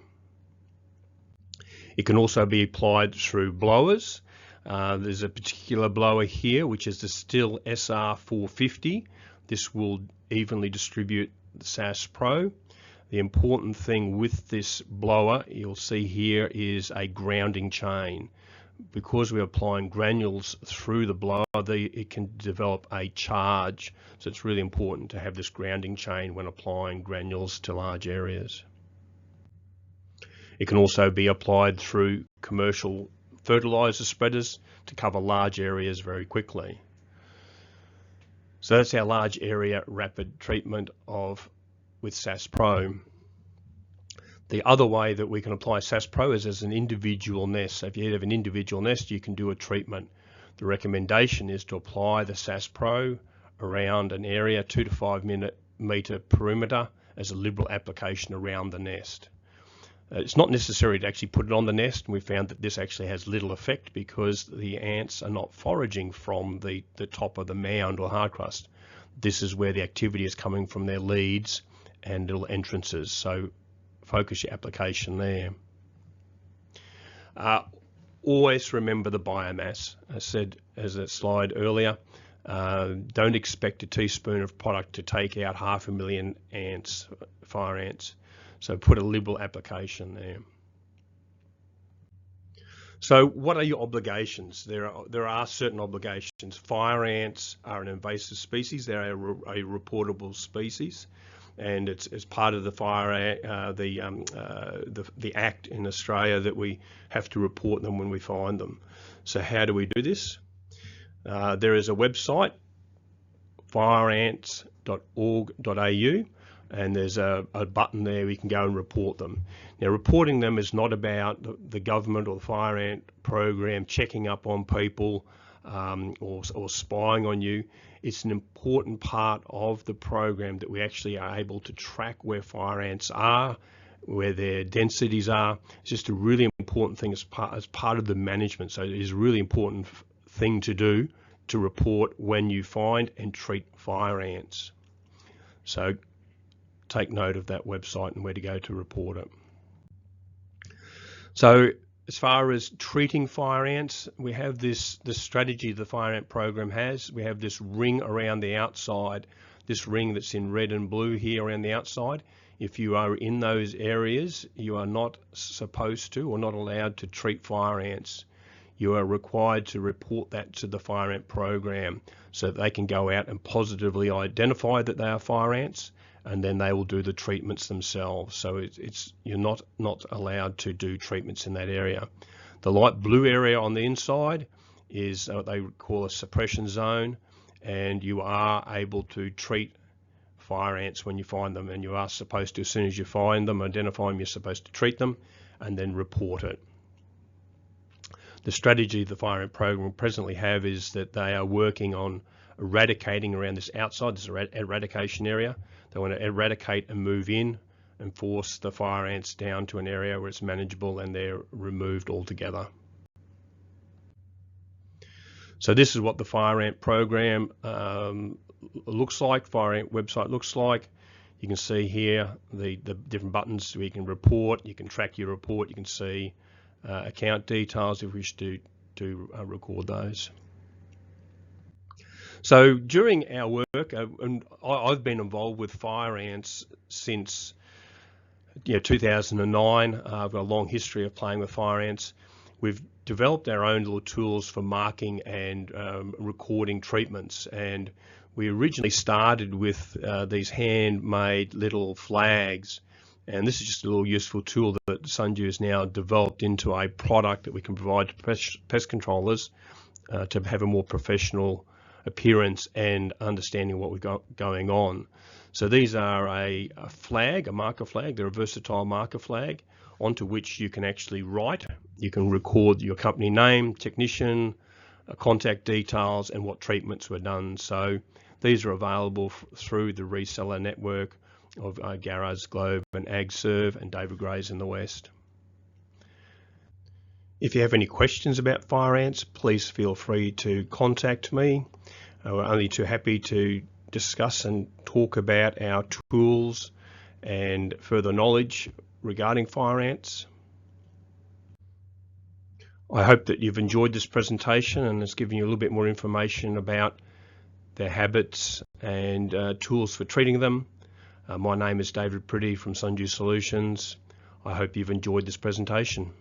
It can also be applied through blowers. There's a particular blower here, which is the Still SR450. This will evenly distribute the SAS Pro. The important thing with this blower, you'll see here, is a grounding chain. Because we're applying granules through the blower, it can develop a charge. So it's really important to have this grounding chain when applying granules to large areas. It can also be applied through commercial fertilizer spreaders to cover large areas very quickly. So that's our large area rapid treatment with SAS Pro. The other way that we can apply SAS Pro is as an individual nest. So if you have an individual nest, you can do a treatment. The recommendation is to apply the SAS Pro around an area 2 to 5 meter perimeter as a liberal application around the nest. It's not necessary to actually put it on the nest, and we found that this actually has little effect because the ants are not foraging from the top of the mound or hard crust. This is where the activity is coming from their leads and little entrances. So focus your application there. Always remember the biomass. I said as a slide earlier, don't expect a teaspoon of product to take out 500,000 ants, fire ants. So put a liberal application there. So what are your obligations? There are certain obligations. Fire ants are an invasive species. They're a reportable species, and it's part of the the Act in Australia that we have to report them when we find them. So how do we do this? There is a website, fireants.org.au. And there's a button there we can go and report them. Now, reporting them is not about the government or the fire ant program checking up on people or spying on you. It's an important part of the program that we actually are able to track where fire ants are, where their densities are. It's just a really important thing as part of the management. So it is a really important thing to do, to report when you find and treat fire ants. So take note of that website and where to go to report it. So as far as treating fire ants, we have this strategy the fire ant program has. We have this ring around the outside, this ring that's in red and blue here around the outside. If you are in those areas, you are not supposed to or not allowed to treat fire ants. You are required to report that to the fire ant program so that they can go out and positively identify that they are fire ants, and then they will do the treatments themselves. So you're not allowed to do treatments in that area. The light blue area on the inside is what they call a suppression zone, and you are able to treat fire ants when you find them, and you are supposed to, as soon as you find them, identify them, you're supposed to treat them and then report it. The strategy the fire ant program presently have is that they are working on eradicating around this outside, this eradication area. They want to eradicate and move in and force the fire ants down to an area where it's manageable and they're removed altogether. So this is what the Fire Ant program looks like, Fire Ant website looks like. You can see here the different buttons where you can report, you can track your report, you can see account details if you wish to record those. So during our work, and I've been involved with Fire Ants since 2009. I've got a long history of playing with Fire Ants. We've developed our own little tools for marking and recording treatments, and we originally started with these handmade little flags, and this is just a little useful tool that Sundew has now developed into a product that we can provide to pest controllers to have a more professional appearance and understanding what we've got going on. So these are a flag, a marker flag. They're a versatile marker flag onto which you can actually write. You can record your company name, technician, contact details, and what treatments were done. So these are available through the reseller network of Garage Globe and AgServe and David Gray's in the West. If you have any questions about Fire Ants, please feel free to contact me. We're only too happy to discuss and talk about our tools and further knowledge regarding Fire Ants. I hope that you've enjoyed this presentation and it's given you a little bit more information about their habits and tools for treating them. My name is David Pretty from Sundew Solutions. I hope you've enjoyed this presentation.